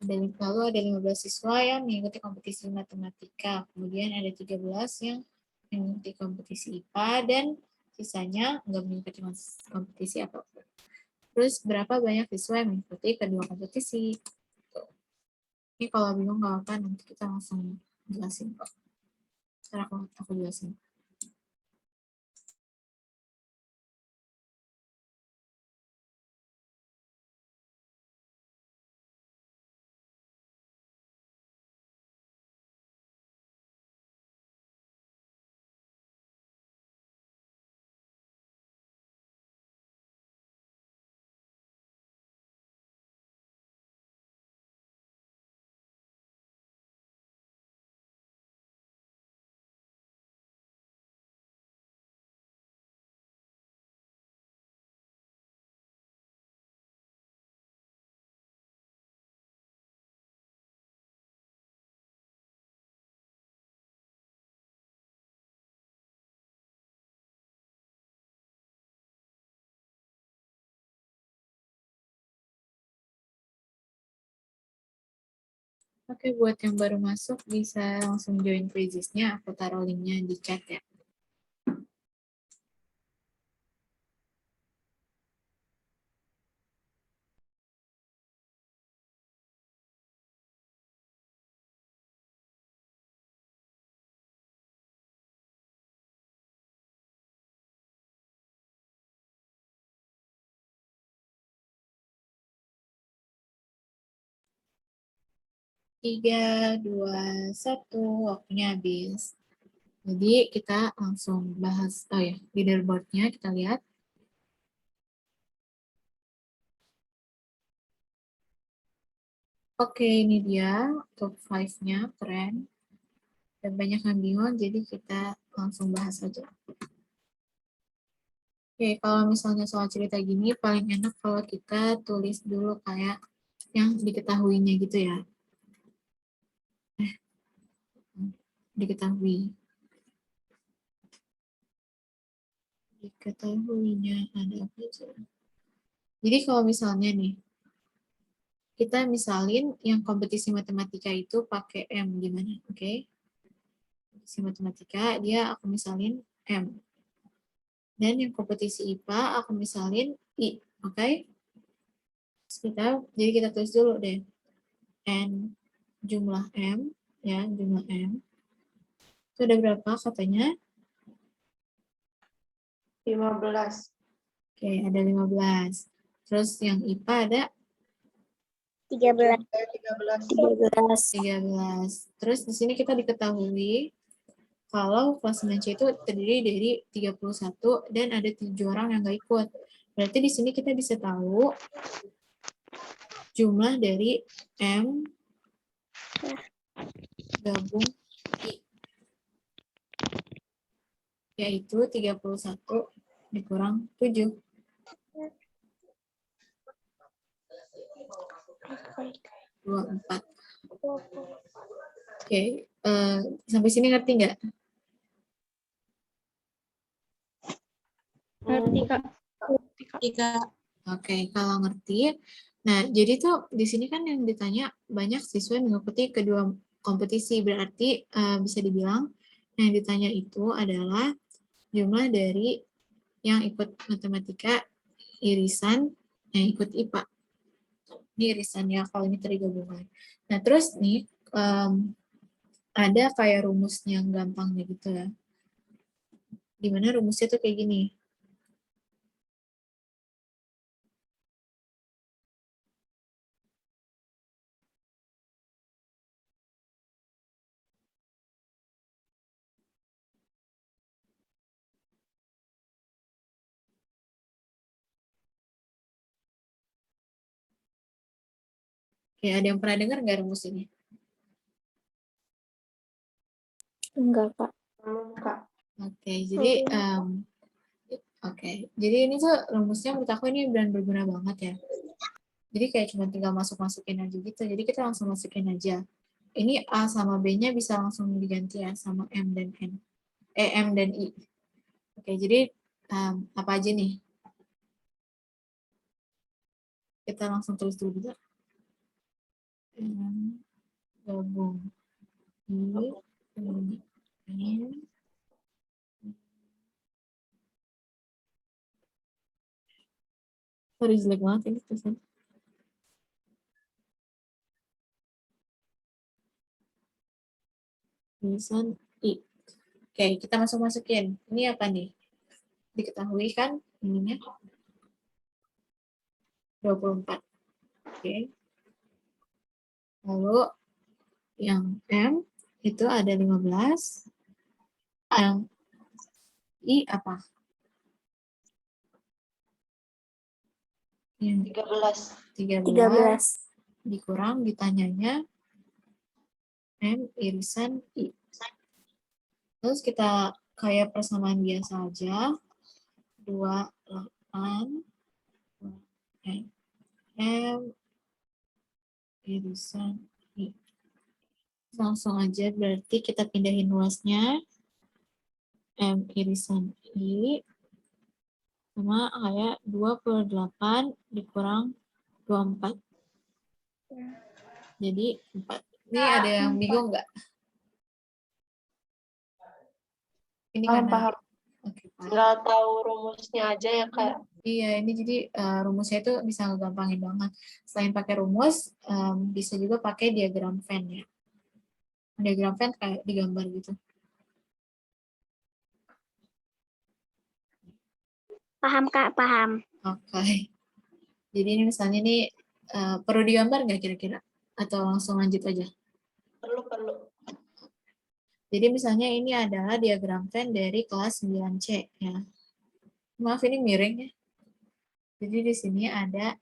Lalu ada 15 siswa yang mengikuti kompetisi matematika. Kemudian ada 13 yang mengikuti kompetisi IPA dan sisanya nggak mengikuti kompetisi apapun. Terus berapa banyak siswa yang mengikuti kedua kompetisi? Ini kalau bingung nggak apa, nanti kita langsung jelasin kok. Sekarang aku jelasin. Oke, buat yang baru masuk bisa langsung join quizzes-nya. Aku taruh linknya di chat ya. Tiga, dua, satu, waktunya habis. Jadi kita langsung bahas, leaderboard-nya kita lihat. Oke, ini dia top 5-nya, keren. Dan banyak yang bingung, jadi kita langsung bahas aja. Oke, kalau misalnya soal cerita gini, paling enak kalau kita tulis dulu kayak yang diketahuinya gitu ya. Diketahui. Diketahuinya ada apa aja. Jadi kalau misalnya nih, kita misalin yang kompetisi matematika itu pakai M gimana, oke? Kompetisi matematika, dia aku misalin M. Dan yang kompetisi IPA, aku misalin I, oke? Jadi kita tulis dulu deh. N jumlah M, ya, jumlah M. Itu ada berapa katanya?
15.
Oke, ada 15. Terus yang IPA ada
13.
13.
13. Terus di sini kita diketahui kalau kelas 9C itu terdiri dari 31 dan ada 7 orang yang nggak ikut. Berarti di sini kita bisa tahu jumlah dari M gabung I, yaitu 31 dikurang 7. 24. Oke, sampai sini ngerti nggak?
Ngerti, Kak.
Jika
Oke, kalau ngerti. Nah, jadi tuh di sini kan yang ditanya banyak siswa yang mengikuti kedua kompetisi. Berarti bisa dibilang yang ditanya itu adalah jumlah dari yang ikut matematika irisan yang ikut IPA. Ini irisannya, kalau ini tergabungan. Nah, terus nih ada kayak rumusnya yang gampangnya gitu ya. Dimana rumusnya tuh kayak gini. Oke, ada yang pernah dengar nggak rumus ini?
Enggak, Kak.
Belum, Kak.
Oke, jadi jadi ini tuh rumusnya menurut aku ini berguna banget ya. Jadi kayak cuma tinggal masukin aja gitu. Jadi kita langsung masukin aja. Ini A sama B-nya bisa langsung diganti ya sama M dan N. M dan I. Oke, jadi apa aja nih? Kita langsung tulis dulu juga. Gabung I, N, sorry jelek banget ini tulisan. Tulisan I. Oke, kita masukin. Ini apa nih? Diketahui kan ininya 24. Oke. Lalu yang M itu ada 15. Yang I apa? Yang 13 dikurang ditanyanya M irisan I. Terus kita kayak persamaan biasa aja. 28 M irisan I. Langsung aja berarti kita pindahin luasnya. M irisan I sama kayak 28 dikurang 24. Jadi 4. Ini ada yang bingung nggak? Ini
Paham,
karena
paham.
Oke, paham.
Nggak tahu rumusnya aja ya, Kak.
Iya, ini jadi rumusnya itu bisa ngegampangin banget. Selain pakai rumus, bisa juga pakai diagram Venn ya. Diagram Venn kayak digambar gitu.
Paham, Kak, paham.
Oke. Jadi ini misalnya ini perlu digambar nggak kira-kira? Atau langsung lanjut aja?
Perlu.
Jadi misalnya ini adalah diagram Venn dari kelas 9C ya. Maaf ini miring ya. Jadi di sini ada,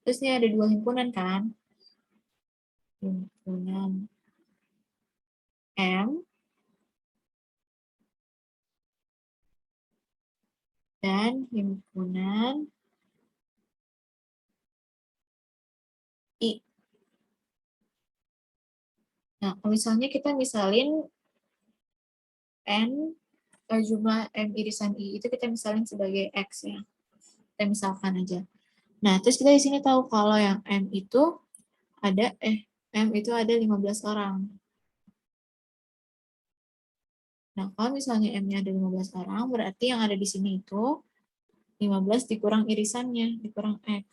terus ini ada 2 himpunan kan. Himpunan M dan himpunan I. Nah, kalau misalnya kita misalin N, jumlah M irisan I itu kita misalin sebagai X ya. Kita misalkan aja. Nah, terus kita di sini tahu kalau yang M itu ada, M itu ada 15 orang. Nah, kalau misalnya M-nya ada 15 orang, berarti yang ada di sini itu 15 dikurang irisannya, dikurang X.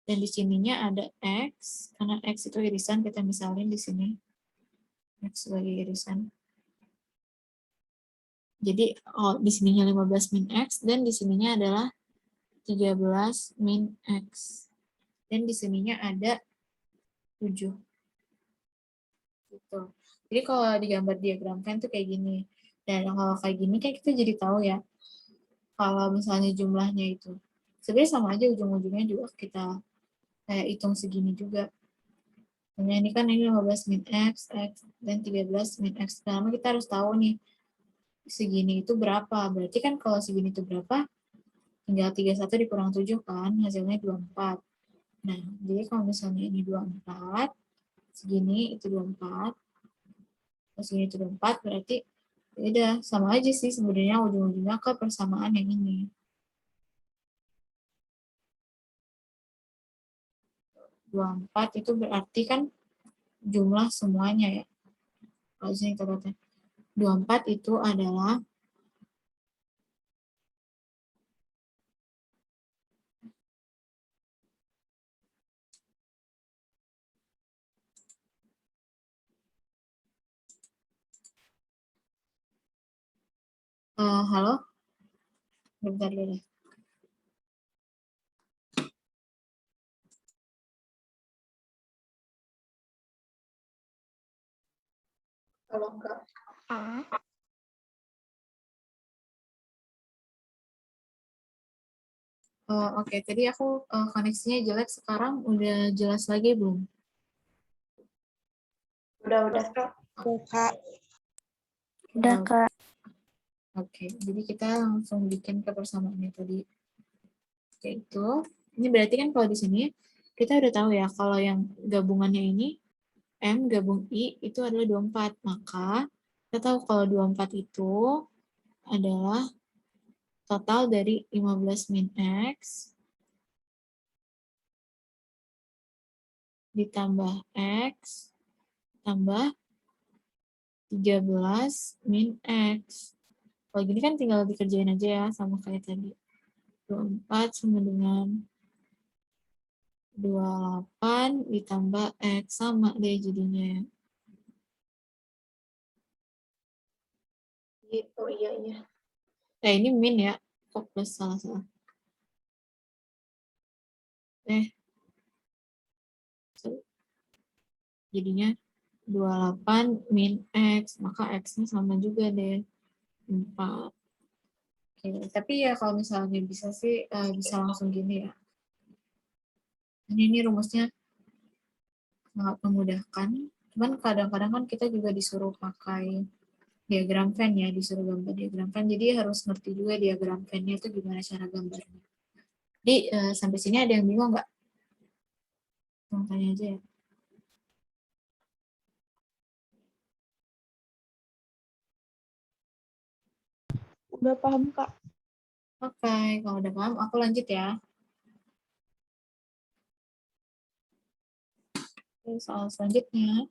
Dan di sininya ada X, karena X itu irisan, kita misalin di sini. X sebagai irisan. Jadi di sininya 15 min X, dan di sininya adalah 13 min X. Dan di sininya ada 7. Gitu. Jadi kalau digambar diagram Venn tuh kayak gini. Dan kalau kayak gini kan kita jadi tahu ya, kalau misalnya jumlahnya itu. Sebenarnya sama aja ujung-ujungnya juga kita kayak hitung segini juga. Nah, ini kan ini 15 min X, dan 13 min X. Pertama kita harus tahu nih, segini itu berapa. Berarti kan kalau segini itu berapa, tinggal 31 dikurang 7 kan, hasilnya 24. Nah, jadi kalau misalnya ini 24, segini itu 24. Terus segini itu 24 berarti ya udah sama aja sih sebenarnya ujung-ujungnya ke persamaan yang ini. 24 itu berarti kan jumlah semuanya ya. Kalau sini kita baca 24 itu adalah halo? Bentar dulu deh.
Kalau enggak,
Oke, tadi aku koneksinya jelek, sekarang udah jelas lagi belum?
udah.
Kak.
Udah, Kak.
Oke, jadi kita langsung bikin ke persamaannya tadi. Oke, itu. Ini berarti kan kalau di sini kita udah tahu ya kalau yang gabungannya ini M gabung I itu adalah 24. Maka kita tahu kalau 24 itu adalah total dari 15 min X ditambah X tambah 13 min X. Kalau gini kan tinggal dikerjain aja ya, sama kayak tadi. 24 sama dengan 28 ditambah X, sama deh jadinya.
Gitu, iya.
Ini min ya, kok plus salah-salah. Jadinya 28 min X, maka X-nya sama juga deh, 4. Oke, tapi ya kalau misalnya bisa sih, bisa langsung gini ya. Ini rumusnya sangat memudahkan, cuman kadang-kadang kan kita juga disuruh pakai diagram Venn ya, disuruh gambar diagram Venn, jadi harus ngerti juga diagram Venn-nya itu gimana cara gambarnya. Jadi sampai sini ada yang bingung nggak? Tanya aja ya.
Udah paham, Kak.
Oke, kalau udah paham, aku lanjut ya. Oke, soal selanjutnya.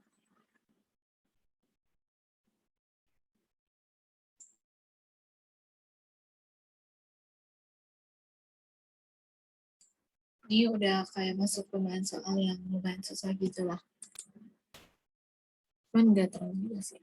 Ini udah kayak masuk pembahasan soal yang lumayan susah gitu lah. Cuman nggak terlalu juga sih.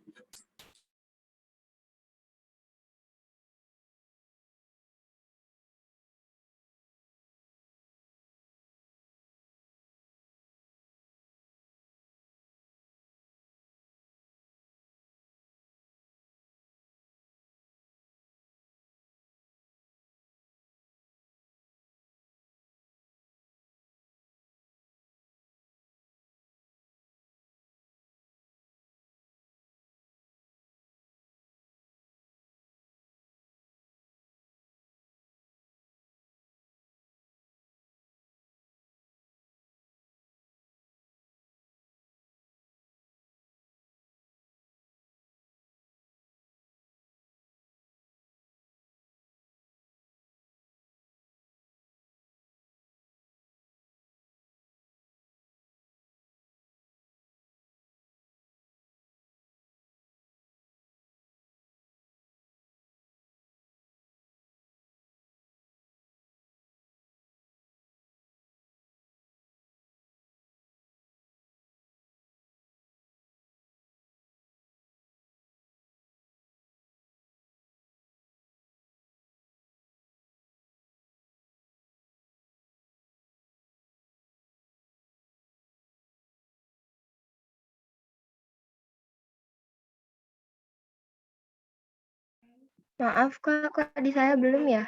Maaf, Kak, di saya belum ya?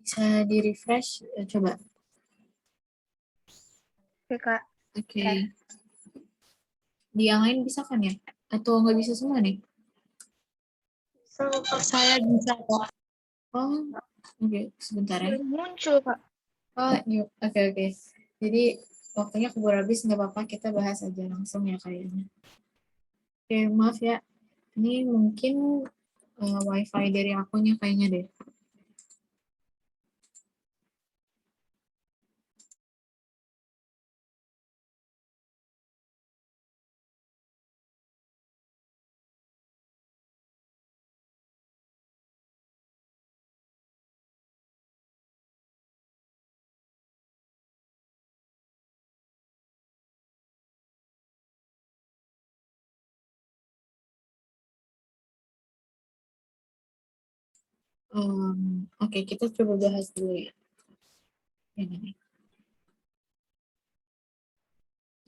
Bisa di-refresh, coba.
Oke, Kak.
Oke. Di yang lain bisa kan ya? Atau nggak bisa semua nih?
Saya bisa kok.
Oh, oke. Sebentar ya.
Belum muncul, Kak.
Oh, oke. Jadi, waktunya keburu habis, nggak apa-apa, kita bahas aja langsung ya kayaknya. Oke, maaf ya. Ini mungkin wifi dari akunya kayaknya deh. Oke, kita coba bahas dulu ya. Ini.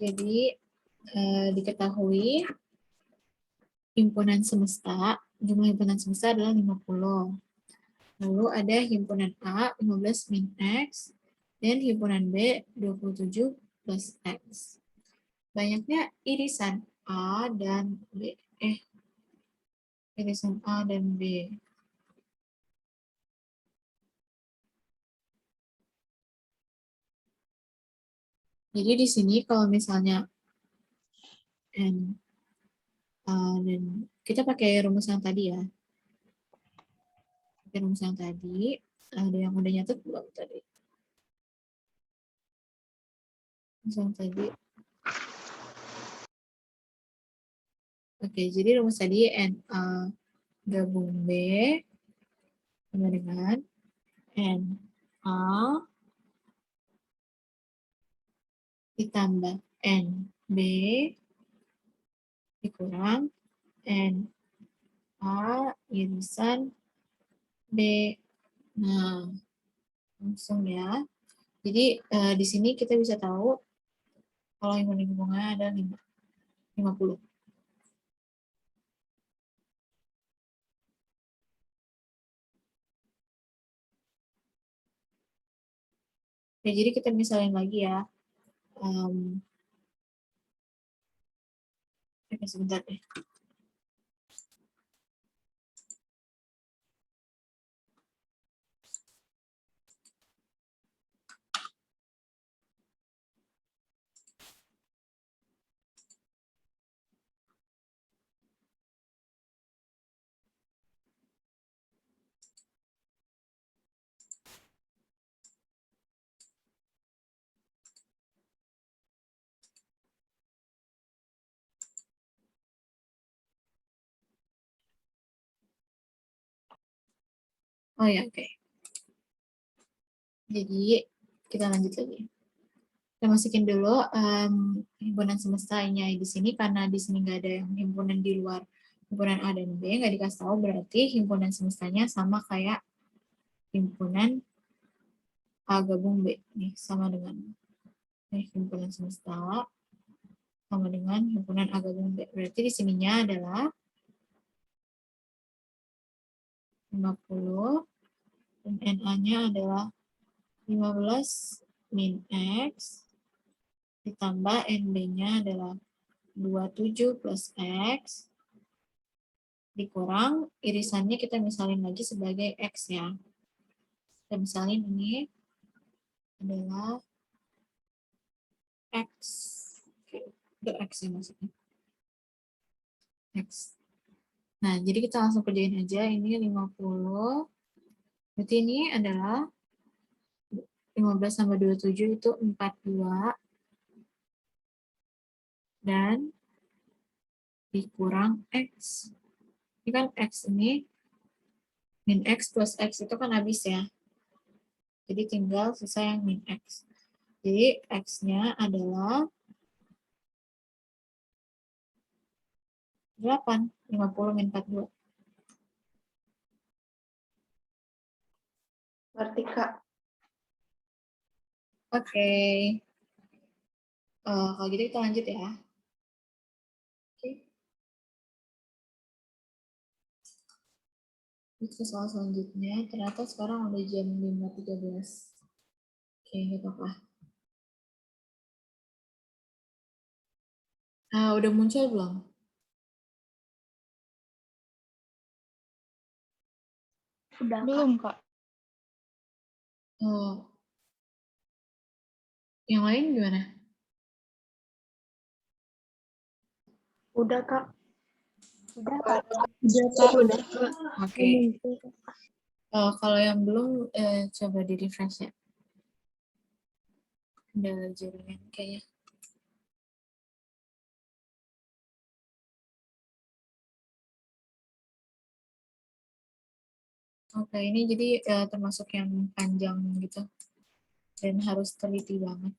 Jadi, diketahui himpunan semesta, jumlah himpunan semesta adalah 50. Lalu ada himpunan A 15 min X dan himpunan B 27 plus X. Banyaknya irisan A dan B. Irisan A dan B. Jadi di sini kalau misalnya N dan kita pakai rumus yang tadi ya. Pakai rumus yang tadi, ada yang udah nyatet belum tadi? Rumus yang tadi. Oke, jadi rumus tadi NA gabung B sama dengan NA ditambah NB dikurang NA irisan B. Nah, langsung ya. Jadi di sini kita bisa tahu kalau himpunan ada 50. Oke, jadi kita misalin lagi ya. Oke, sebentar deh. Oh ya, oke. Jadi kita lanjut lagi. Kita masukin dulu himpunan semesta ini di sini, karena di sini nggak ada yang himpunan di luar himpunan A dan B, nggak dikasih tahu, berarti himpunan semestanya sama kayak himpunan A gabung B. Nih, sama dengan himpunan semesta sama dengan himpunan A gabung B. Berarti di sininya adalah 50 dan NA-nya adalah 15 min X ditambah NB-nya adalah 27 plus X dikurang irisannya kita misalin lagi sebagai X ya. Kita misalin ini adalah X. Oke, X ya maksudnya. X. Nah, jadi kita langsung kerjain aja. Ini 50. Berarti ini adalah 15 tambah 27 itu 42. Dan dikurang X. Ini kan X ini, min X plus X itu kan habis ya. Jadi tinggal sisa yang min X. Jadi X-nya adalah 8. 50 min 42.
Ngerti, Kak?
Oke. Kalau gitu kita lanjut ya. Oke. Itu soal selanjutnya. Ternyata sekarang udah jam 5.13. Oke, nggak apa-apa. Udah muncul belum?
Udah, Kak.
Belum, Kak.
Oh. Yang lain gimana?
Udah, Kak.
Udah, Kak.
Udah, Kak.
Oke. Kalau yang belum, coba di refresh ya. Kendala jaringan kayaknya. Oke, ini jadi termasuk yang panjang gitu. Dan harus teliti banget.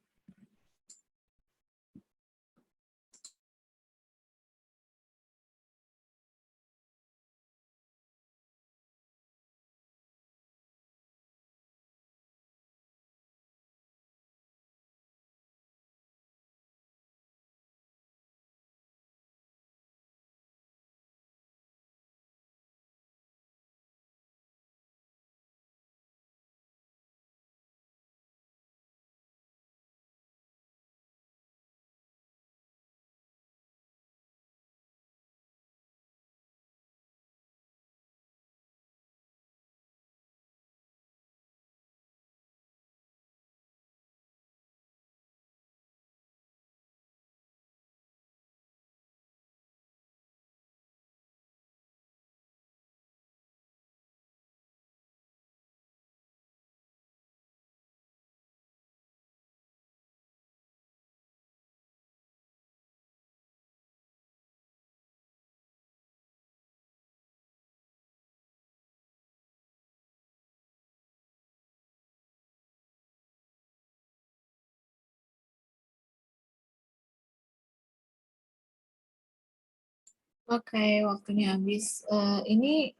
Oke, waktunya habis. Ini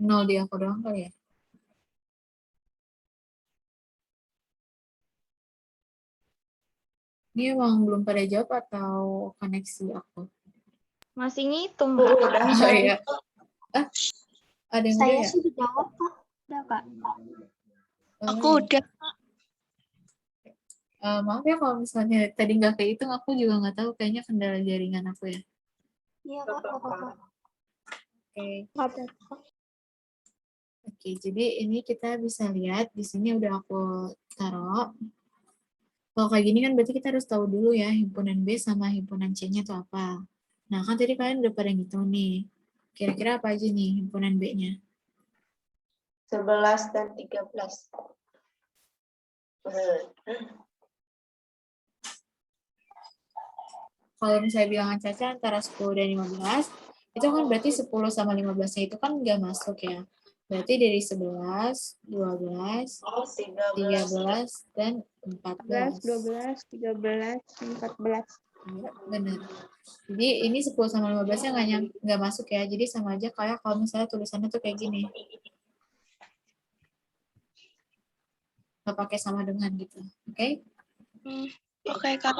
0 di aku doang kali ya? Ini emang belum pada jawab atau koneksi aku?
Masih ngitung,
Oh,
Kak.
udah.
Oh iya. Ada yang udah
Saya
ya?
sih dijawab, Kak. Udah, Kak.
Aku udah. Maaf ya kalau misalnya tadi nggak kehitung, aku juga nggak tahu. Kayaknya kendala jaringan aku ya.
Iya, Kak. Nggak apa-apa.
Oke.
Nggak apa-apa.
Oke, jadi ini kita bisa lihat di sini udah aku taruh. Kalau kayak gini kan berarti kita harus tahu dulu ya himpunan B sama himpunan C-nya itu apa. Nah, kan tadi kalian udah pada ngitung nih. Kira-kira apa aja nih himpunan B-nya?
11 dan 13.
Kalau misalnya bilangan Caca antara 10 dan 15, itu kan berarti 10 sama 15-nya itu kan nggak masuk ya. Berarti dari 11, 12, 13, dan 14.
12, 13, 14.
Ya, benar. Jadi ini 10 sama 15-nya nggak masuk ya. Jadi sama aja kayak kalau misalnya tulisannya tuh kayak gini. Nggak pakai sama dengan gitu. Oke?
Oke, Kak.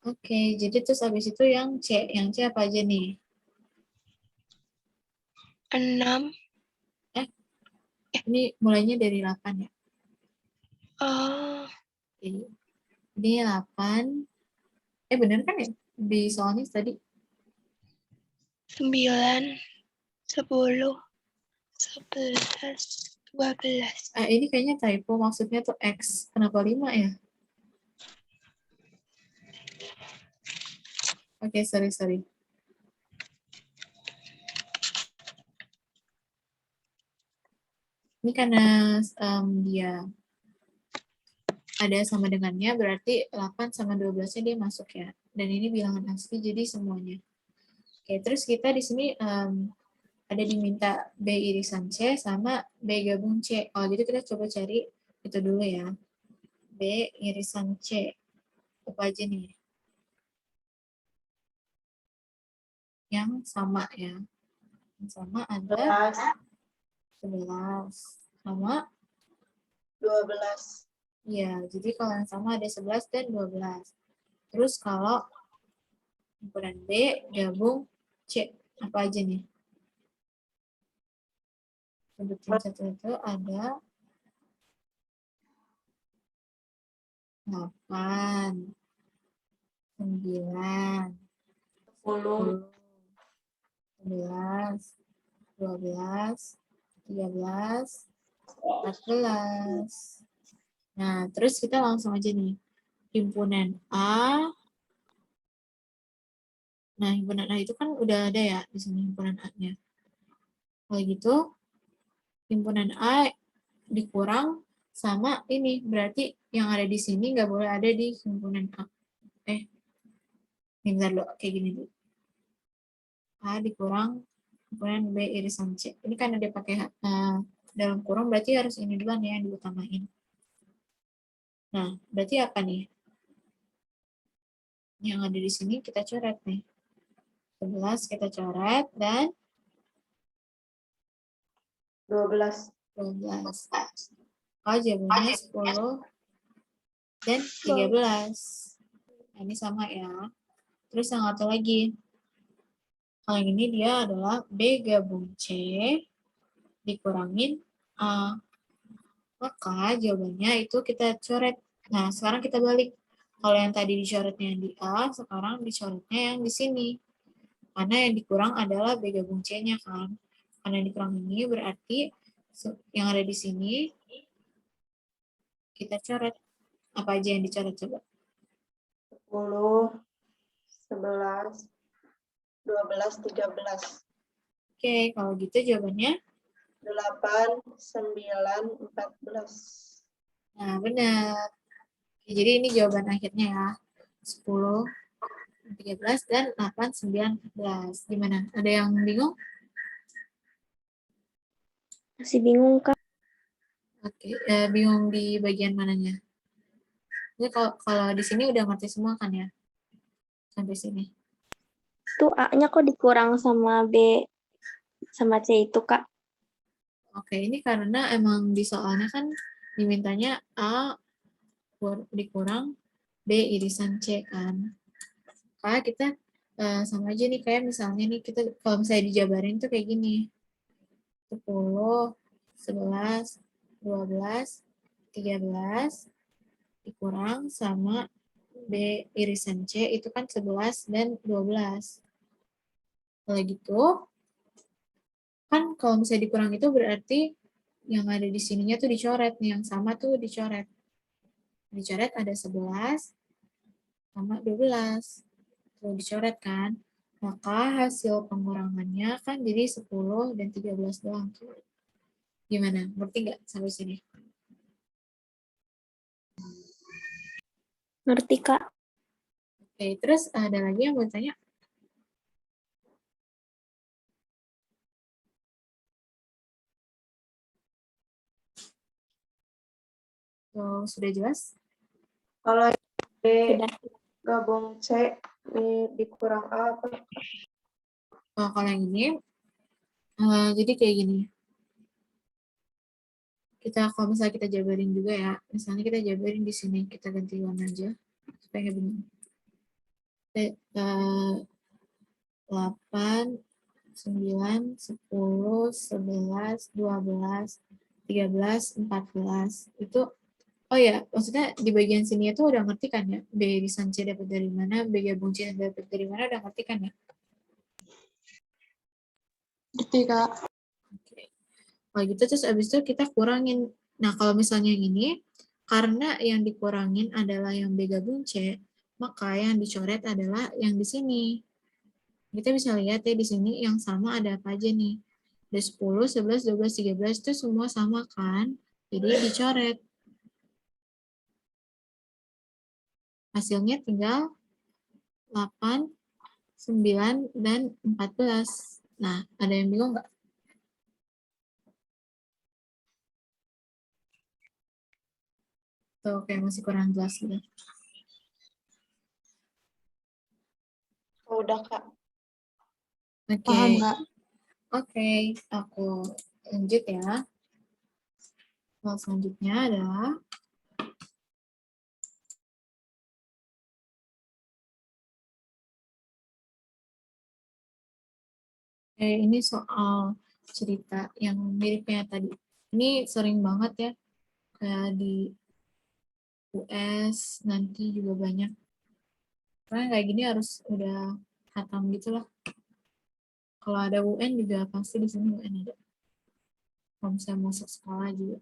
Oke, jadi terus habis itu yang C. Yang C apa aja nih?
6.
Ini mulainya dari 8 ya.
Oh,
Oke. Ini 8. Bener kan ya? Di soalnya tadi.
9, 10, 11, 12.
Ini kayaknya typo. Maksudnya tuh X. Kenapa 5 ya? Oke, sorry. Ini karena dia ada sama dengannya, berarti 8 sama 12-nya dia masuk ya. Dan ini bilangan asli, jadi semuanya. Oke, terus kita di sini ada diminta B irisan C sama B gabung C. Oh, jadi kita coba cari itu dulu ya. B irisan C. Apa aja nih? Yang sama ya. Yang sama ada 11 sama
12.
Iya, jadi kalau yang sama ada 11 dan 12. Terus kalau himpunan B gabung C, apa aja nih? Sebutin satu itu ada 8, 9, 10, 11, 12, 13, 14. Nah, terus kita langsung aja nih. Himpunan A Nah, himpunan A itu kan udah ada ya di sini himpunan A-nya. Kalau gitu, himpunan A dikurang sama ini. Berarti yang ada di sini nggak boleh ada di himpunan A. Bentar dulu, kayak gini dulu. A dikurang himpunan B irisan C. Ini kan ada pakai dalam kurung, berarti harus ini duluan ya yang diutamain. Nah, berarti apa nih? Yang ada di sini kita coret nih. 11 kita coret dan
12.
12. Oh, jawabannya 10 dan 13. Nah, ini sama ya. Terus yang satu lagi. Kalau yang ini dia adalah B gabung C dikurangin A. Maka jawabannya itu kita coret. Nah, sekarang kita balik. Kalau yang tadi dicoretnya yang di A, sekarang dicoretnya yang di sini. Karena yang dikurang adalah B gabung C-nya kan. Karena yang dikurang ini berarti yang ada di sini kita coret. Apa aja yang dicoret coba?
10, 11, 12, 13.
Oke, kalau gitu jawabannya.
8, 9, 14.
Nah, benar. Oke, jadi ini jawaban akhirnya ya. 10, 13, dan 8, 9, 14. Gimana? Ada yang bingung?
Masih bingung, Kak.
Oke, bingung di bagian mananya? Jadi kalau di sini udah ngerti semua kan ya? Sampai sini.
Tuh A-nya kok dikurang sama B sama C itu, Kak?
Oke, ini karena emang di soalnya kan dimintanya A dikurang B irisan C kan. Kayak kita sama aja nih, kayak misalnya nih kita kalau misalnya dijabarin tuh kayak gini. 10, 11, 12, 13 dikurang sama B irisan C itu kan 11 dan 12. Kalau gitu, kan kalau misalnya dikurang itu berarti yang ada di sininya tuh dicoret nih, yang sama tuh dicoret. Dicoret ada 11 sama 12. Tuh dicoret kan. Maka hasil pengurangannya kan jadi 10 dan 13 doang. Gimana? Ngerti nggak sampai sini?
Ngerti, Kak.
Oke, terus ada lagi yang mau tanya? So, sudah jelas?
Kalau B
Sudah.
gabung C dikurang A apa?
Kalau yang ini, jadi kayak gini. Kalau misalnya kita jabarin juga ya, misalnya kita jabarin di sini, kita ganti warna aja, supaya nggak bingung. 8, 9, 10, 11, 12, 13, 14. Itu, oh ya, maksudnya di bagian sini itu udah ngerti kan ya? B irisan C dapat dari mana, B gabung C dapat dari mana, udah ngerti kan ya?
Ngerti, Kak.
Oke. Kalau gitu, terus abis itu kita kurangin. Nah, kalau misalnya yang ini, karena yang dikurangin adalah yang B gabung C, maka yang dicoret adalah yang di sini. Kita bisa lihat ya di sini yang sama ada apa aja nih. Ada 10, 11, 12, 13 itu semua sama kan? Jadi dicoret. Hasilnya tinggal 8, 9, dan 14. Nah, ada yang bingung nggak? Tuh, kayak masih kurang jelas gitu.
Oh, udah, Kak.
Oke.
Paham, Kak.
Oke, aku lanjut ya. Hal selanjutnya adalah ini soal cerita yang miripnya tadi. Ini sering banget ya, kayak di US nanti juga banyak. Karena kayak gini harus udah hatam gitu lah. Kalau ada UN juga pasti di sini UN ada. Kalau misalnya masuk sekolah juga.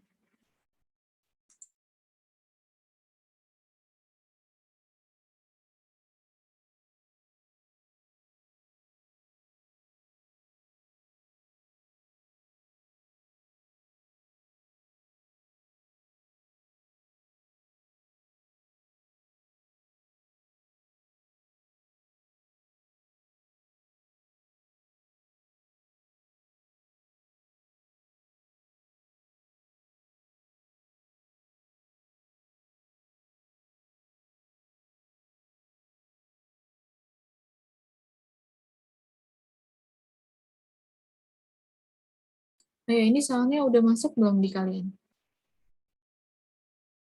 Oh ya, ini soalnya udah masuk belum di kalian?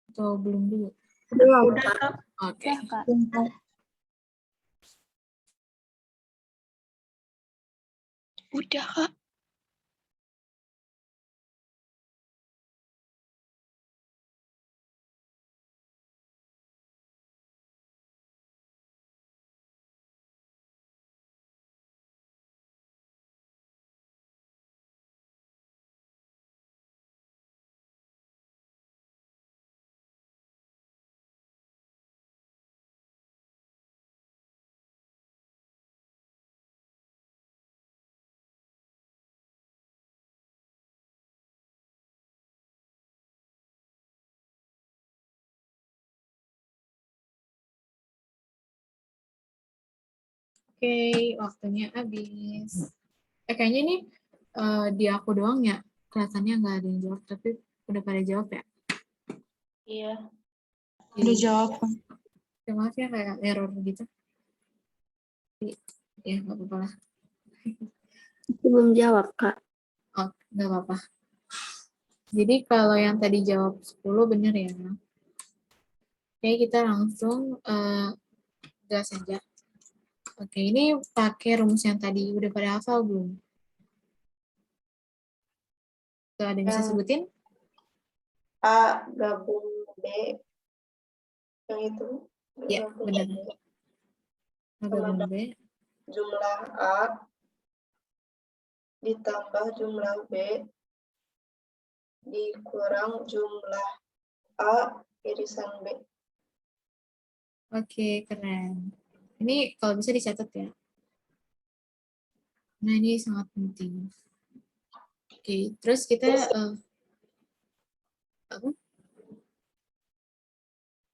Atau belum dulu?
Udah, Kak.
Oke.
Udah, Kak.
Udah, Kak.
Oke, waktunya habis. Kayaknya nih di aku doang ya, kelihatannya nggak ada yang jawab, tapi udah pada jawab ya.
Iya.
Udah jawab.
Ya, maaf ya kayak error gitu. Tapi, ya nggak apa-apa lah.
Belum jawab, Kak.
Oh, nggak apa-apa. Jadi kalau yang tadi jawab 10 bener ya. Oke, kita langsung gas aja. Oke, ini pakai rumus yang tadi. Udah pada hafal belum? Tuh, ada yang bisa
Yang
sebutin?
A gabung B. Yang itu.
Ya,
Gabung
benar.
B.
Gabung B.
Jumlah A ditambah jumlah B dikurang jumlah A irisan B.
Oke, keren. Ini kalau bisa dicatat ya. Nah, ini sangat penting. Oke, terus kita apa?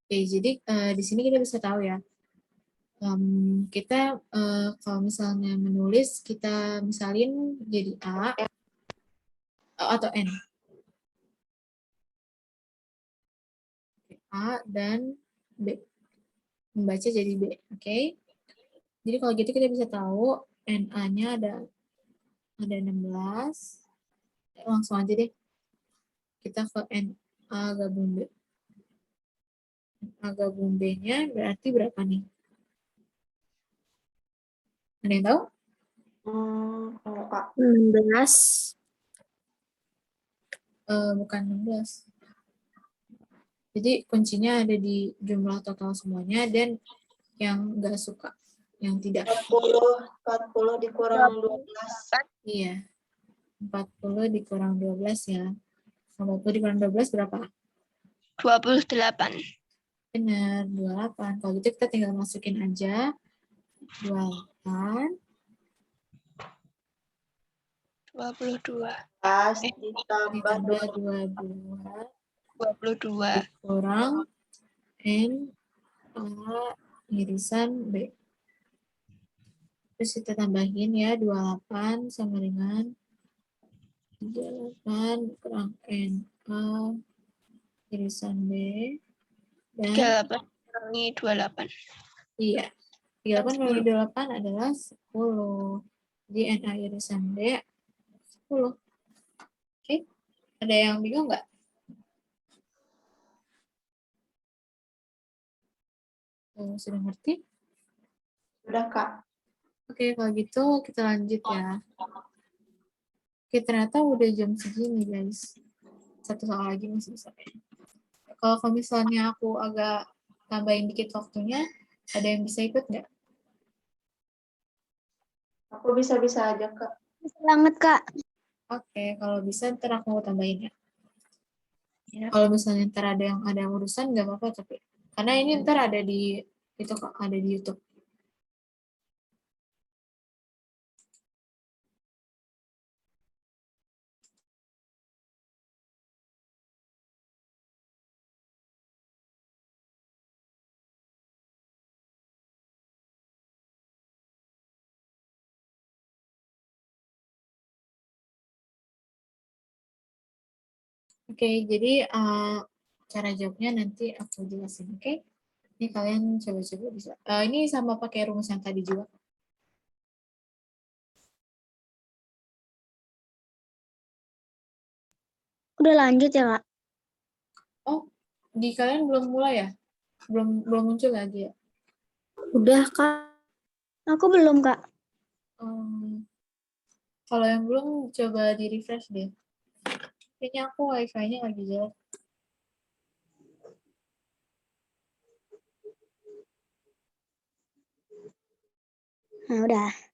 Oke, jadi di sini kita bisa tahu ya. Kita kalau misalnya menulis, kita misalin jadi A atau N. A dan B. Membaca jadi B, oke? Jadi kalau gitu kita bisa tahu NA-nya ada 16. Langsung aja deh. Kita ke NA gabung B. NA gabung B-nya berarti berapa nih? Ada yang tahu?
Kalau Kak.
16.
Bukan 16. Jadi kuncinya ada di jumlah total semuanya dan yang nggak suka, yang tidak.
40 dikurang 12.
Iya, 40 dikurang 12 ya. 40 dikurang 12 berapa?
28.
Benar, 28. Kalau gitu kita tinggal masukin aja 28.
22.
Ditambah
Ditambah 22
22.
dikurang N A irisan B. Terus kita tambahin ya, 28 sama dengan 38 kurang N A irisan B. Dan
38 kurangi 28.
iya, 38 kurangi 28 adalah 10. Jadi NA irisan B 10. Oke, ada yang bingung nggak? Sudah ngerti?
Sudah, Kak.
Oke, kalau gitu kita lanjut ya. Oke, ternyata udah jam segini, guys. Satu soal lagi masih bisa. Kalau misalnya aku agak tambahin dikit waktunya, ada yang bisa ikut nggak?
Aku bisa-bisa aja, Kak.
Bisa banget, Kak.
Oke, kalau bisa ntar aku mau tambahin ya. Kalau misalnya ntar ada yang urusan nggak apa-apa, tapi karena ini ntar ada di itu kok, ada di YouTube. Oke, jadi cara jawabnya nanti aku jelasin, oke? Ini kalian coba-coba bisa. Ini sama pakai rumus yang tadi juga.
Udah lanjut ya, Kak?
Oh, di kalian belum mulai ya? Belum muncul lagi ya?
Udah, Kak. Aku belum, Kak.
Kalau yang belum, coba di-refresh deh. Kayaknya aku wifi-nya lagi jelek.
Nah, udah.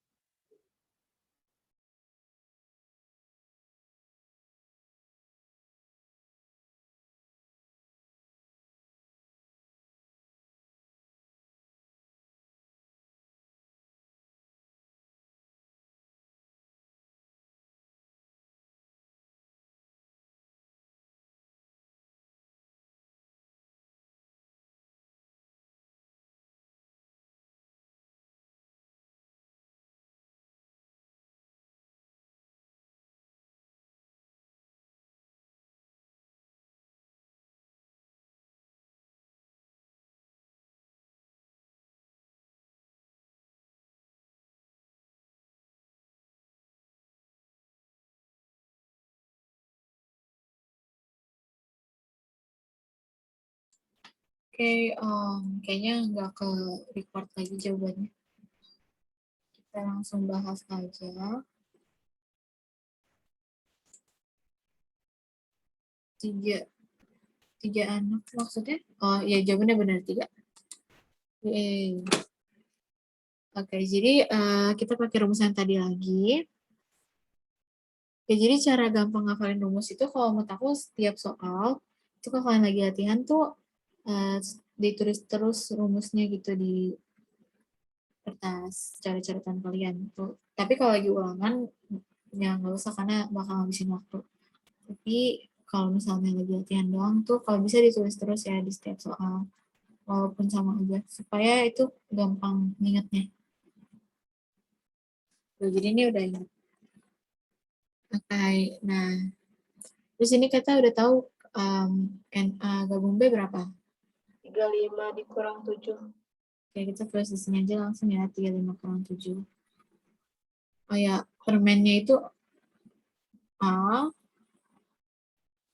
Oke, kayaknya nggak ke record lagi jawabannya. Kita langsung bahas aja. Tiga anak maksudnya? Oh ya, jawabannya benar 3. Yeay. Oke, jadi kita pakai rumus yang tadi lagi. Ya, jadi cara gampang ngafalin rumus itu kalau menurut aku setiap soal, itu kalau kalian lagi latihan tuh ditulis terus rumusnya gitu di kertas cara-caratan kalian. Tuh. Tapi kalau lagi ulangan, ya nggak usah karena bakal ngabisin waktu. Tapi kalau misalnya lagi latihan doang tuh, kalau bisa ditulis terus ya di setiap soal. Walaupun sama aja, supaya itu gampang ingetnya. Tuh, jadi ini udah ingat. Oke, nah terus ini kita udah tahu NA gabung B berapa?
35 dikurang 7.
Oke, kita tulis di sini aja langsung ya, 35 kurang 7. Oh ya, permennya itu A,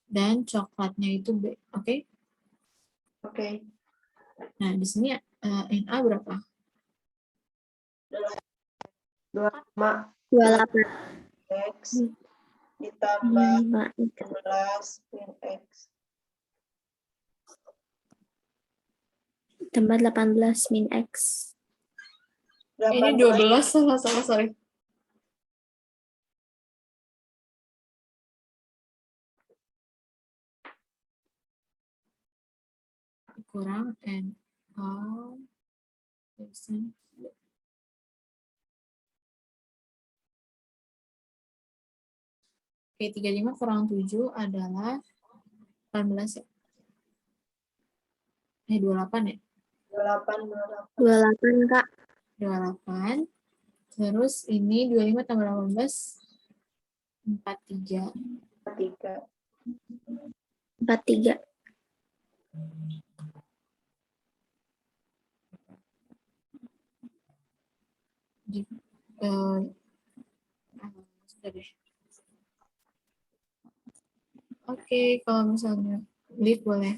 dan coklatnya itu B, oke?
Oke.
Nah, di sini NA berapa?
25
28.
X ditambah
5.
11 min X.
Tambah 18 min X.
Ini 12, salah, sorry. Kurang NA persen. Oke, 35 kurang 7 adalah 18 ya? 28 ya?
28.
28, Kak.
28. Terus ini 25 tambah 18, 43.
3.
43.
Sudah deh. Oke, kalau misalnya leave boleh.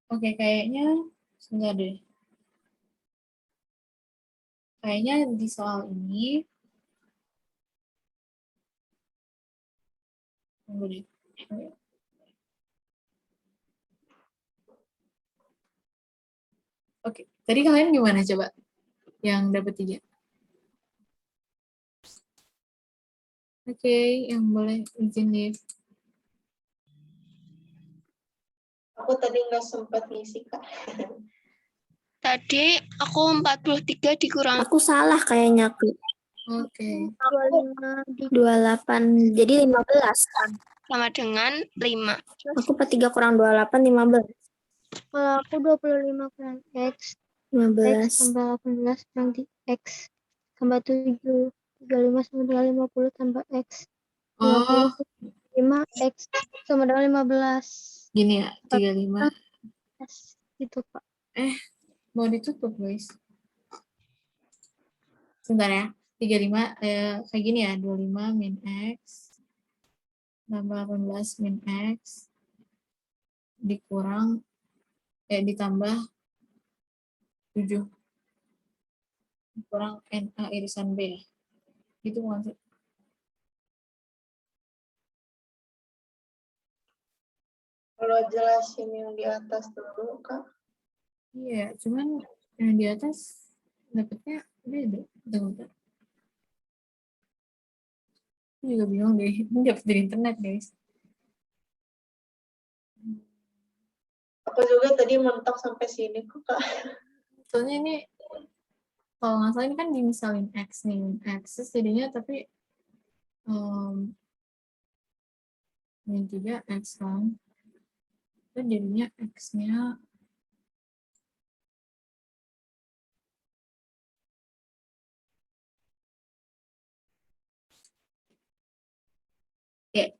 Oke, kayaknya sebentar deh. Kayaknya di soal ini tunggu deh. Oke, tadi kalian gimana coba yang dapat 3? Oke, yang boleh izin leave.
Aku tadi nggak sempat ngisi, Kak.
Tadi aku 43 dikurang
Aku salah kayaknya, Kak.
Oke.
28. Jadi 15 kan.
sama dengan 5.
Aku 3 kurang 28, 15.
Kalau aku 25 kurang X
15.
tambah 18 kurang X.
tambah 7. 35 sama dengan 50 tambah X. 50
Oh,
5 X sama dengan 15.
gini ya, 35.
Gitu, Pak.
Mau ditutup, guys. Sebentar ya. 35, kayak gini ya, 25 min X, tambah 18 min X, dikurang, ditambah 7, dikurang NA irisan B ya. Gitu bukan sih?
Kalau jelasin yang di atas dulu, Kak.
Iya, cuman yang di atas dapetnya beda. Bentar. Aku juga bingung deh. Ini dapet dari internet, guys.
Aku juga tadi mentok sampai sini kok, Kak.
Soalnya ini, kalau nggak salah ini kan dimisalin X nih. X terus jadinya tapi min 3 X kan. Itu jadinya X-nya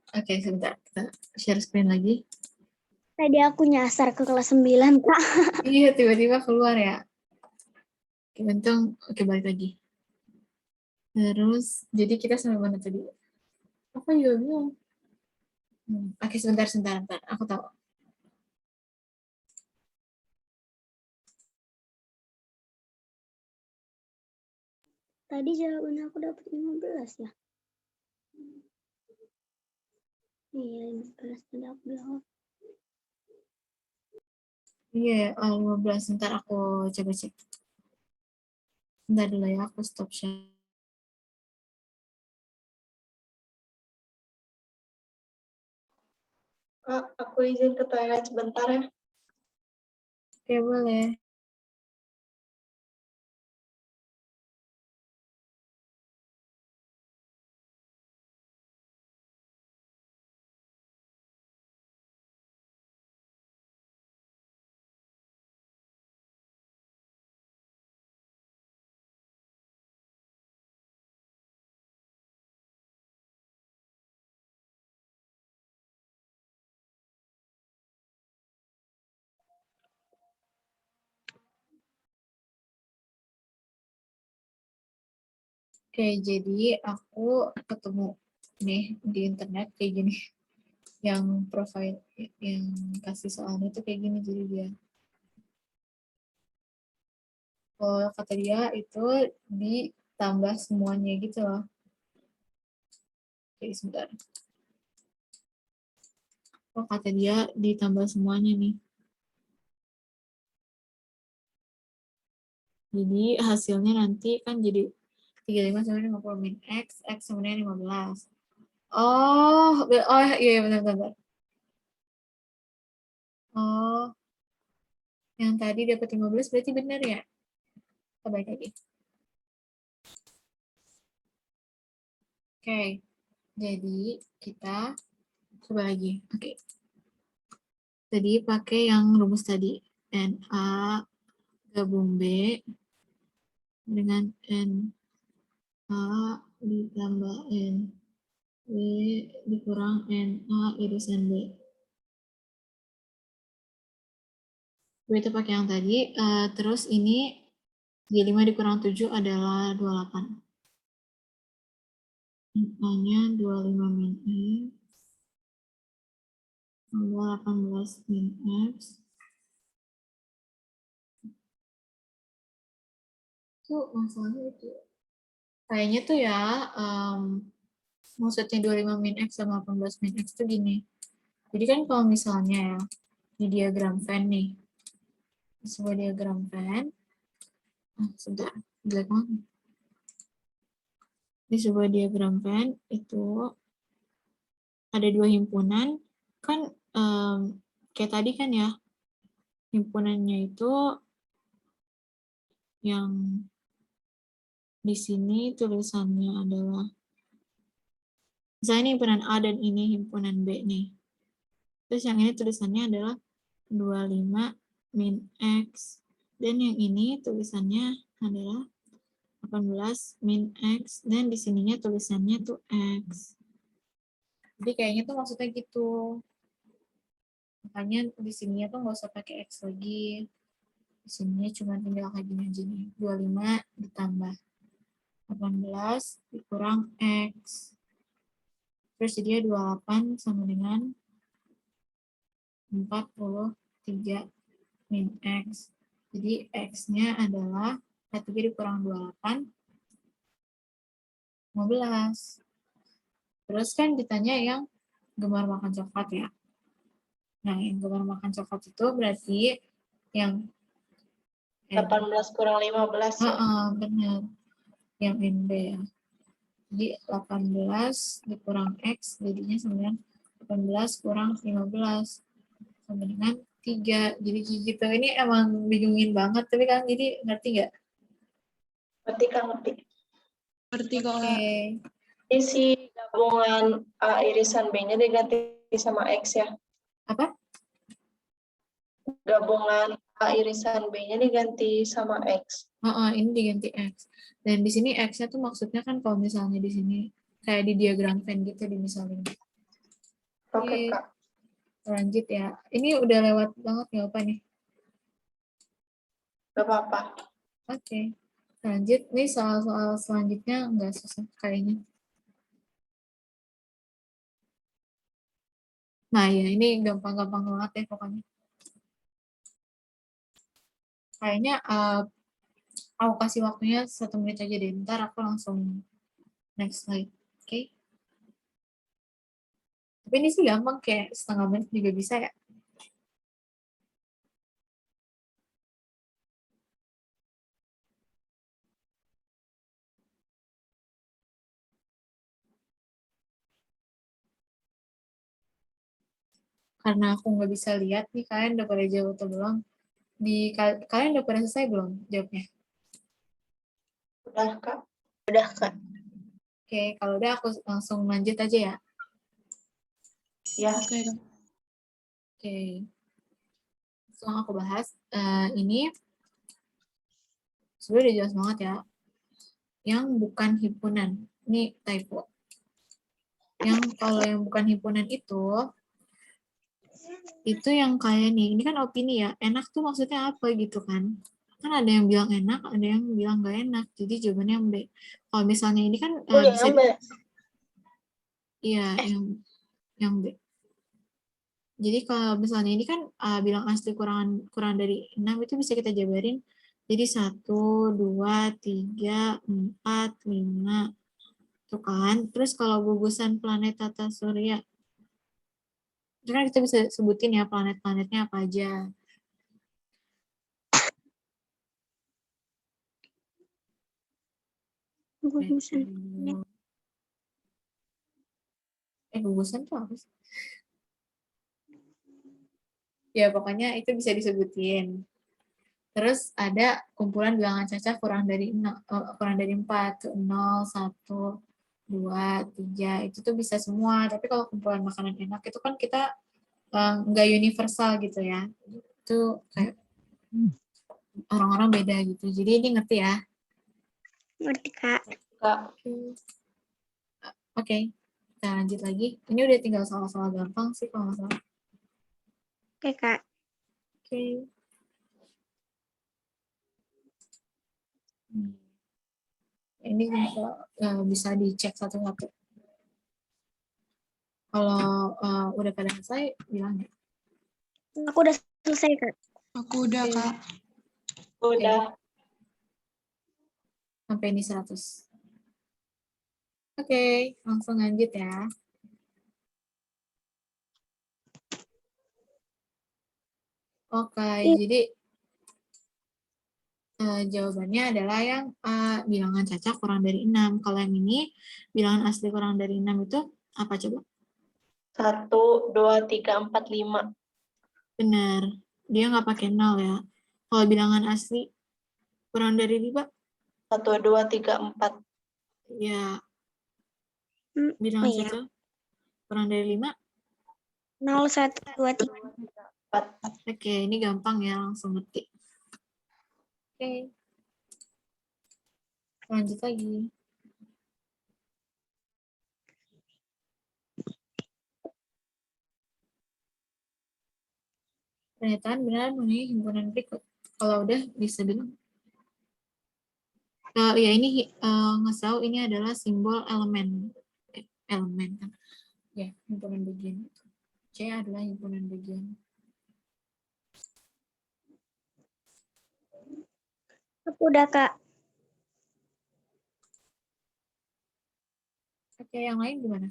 Oke, sebentar. Kita share screen lagi.
Tadi aku nyasar ke kelas 9, Kak.
Iya, tiba-tiba keluar ya. Oke, untung. Oke, balik lagi. Terus, jadi kita sampai mana tadi? Apa juga bingung. Oke, sebentar. Aku tahu.
Tadi jawaban aku dapat 15 ya. Iya, 15 tadi aku bilang.
Iya, 15. Ntar aku coba cek. Bentar dulu ya, aku stop share.
Kak, aku izin ke toilet sebentar ya.
Oke, boleh. Oke, jadi aku ketemu nih di internet kayak gini. Yang profile, yang kasih soalnya itu kayak gini, jadi dia. Kata dia itu ditambah semuanya gitu loh. Oke, sebentar. Kata dia ditambah semuanya nih. Jadi hasilnya nanti kan jadi 35 sama 50 min X, X sama dengan 15. Oh iya benar. Oh, yang tadi dapat 15 berarti benar ya? Kita balik lagi. Oke, jadi kita coba lagi. Oke. Jadi pakai yang rumus tadi. NA gabung B dengan NA ditambah NB dikurang NA irisan B. Itu pakai yang tadi. Terus ini 35 dikurang 7 adalah 28. NA-nya 25 min X. Tambah 18 min X. Itu masalahnya itu. Kayaknya tuh ya, maksudnya 25 min X sama 18 min X tuh gini. Jadi kan kalau misalnya ya, di diagram Venn nih, di sebuah diagram Venn, sebentar, jelek banget. Di sebuah diagram Venn itu ada dua himpunan, kan kayak tadi kan ya, himpunannya itu yang di sini tulisannya adalah, misalnya ini himpunan A dan ini himpunan B nih. Terus yang ini tulisannya adalah 25 min X. Dan yang ini tulisannya adalah 18 min X, dan di sininya tulisannya tuh X. Jadi kayaknya tuh maksudnya gitu. Makanya di sininya tuh nggak usah pakai X lagi. Di sininya cuma tinggal kayak gini aja nih. 25 ditambah 18 dikurang X. Terus jadi 28 sama dengan 43 min X. Jadi X-nya adalah 43 dikurang 28, 15. Terus kan ditanya yang gemar makan coklat ya. Nah, yang gemar makan coklat itu berarti yang
18 kurang 15 ya.
benar. Yang NB ya. Jadi 18 dikurang X jadinya sama dengan 18 kurang 15 sama dengan 3. Jadi gitu. Ini emang bingungin banget, tapi kan jadi ngerti nggak?
Ngerti Kak, ngerti.
Ngerti kok,
Oke.
Kak.
Ini si gabungan A irisan B-nya diganti sama X ya.
Apa?
Gabungan A irisan B-nya diganti sama X.
Ini diganti X. Dan di sini X-nya tuh maksudnya kan kalau misalnya di sini kayak di diagram Venn gitu dimisalin.
Oke, Kak.
Lanjut ya. Ini udah lewat banget nggak apa nih?
Gak apa-apa.
Oke. Lanjut. Nih soal-soal selanjutnya nggak susah kayaknya. Nah ya ini gampang-gampang banget ya pokoknya. Kayaknya aku kasih waktunya 1 menit aja deh. Ntar aku langsung next slide. Oke. Tapi ini sih gampang, kayak setengah menit juga bisa ya. Karena aku nggak bisa lihat nih kalian udah pada jawab atau belum. Kalian udah pada selesai belum jawabnya?
Udah, Kak.
Udah, Kak.
Oke, kalau udah aku langsung lanjut aja ya.
Ya.
Oke, Kak.
Oke. Langsung aku bahas. Ini sebenarnya udah jelas banget ya. Yang bukan himpunan. Ini typo. Yang kalau yang bukan himpunan itu yang kayak nih, ini kan opini ya, enak tuh maksudnya apa gitu kan. Kan ada yang bilang enak, ada yang bilang gak enak. Jadi jawabannya yang B. Kalau misalnya ini kan
Oh,
bisa
yang B.
iya, yang B. Jadi kalau misalnya ini kan bilang asli kurang dari 6 itu bisa kita jabarin. Jadi 1, 2, 3, 4, 5. Tuh kan. Terus kalau gugusan planet tata surya, itu kan kita bisa sebutin ya planet-planetnya apa aja.
Gugusan.
Gugusan tuh apa sih? Ya pokoknya itu bisa disebutin. Terus ada kumpulan bilangan cacah kurang dari 4, 0, 1, 2, 3, itu tuh bisa semua. Tapi kalau kumpulan makanan enak itu kan kita nggak universal gitu ya. Itu kayak orang-orang beda gitu. Jadi ini ngerti ya?
Ngerti, Kak.
Kak.
Oke, kita lanjut lagi. Ini udah tinggal soal-soal gampang sih kalau nggak salah.
Oke, Kak.
Oke. Ini bisa dicek satu-satu. Kalau udah pada selesai, bilang ya.
Aku udah selesai, Kak.
Aku udah,
Oke.
Kak.
Udah.
Sampai ini 100. Oke, langsung lanjut ya. Oke, jadi jawabannya adalah yang A, bilangan cacah kurang dari 6. Kalau yang ini, bilangan asli kurang dari 6 itu apa coba?
1, 2, 3, 4, 5.
Benar, dia nggak pakai 0 ya. Kalau bilangan asli kurang dari 5?
1, 2, 3, 4.
Ya, bilangan
iya.
cacah kurang dari 5?
0, 1, 2, 3.
4.
Oke, ini gampang ya, langsung ngerti. Oke. Lanjut lagi. Pernyataan benar mengenai himpunan berikut. Kalau udah bisa bilang. Ya ini ngasih tahu ini adalah simbol elemen. Elemen kan. Ya, himpunan bagian. C adalah himpunan bagian.
Aku udah, Kak.
Oke, yang lain gimana?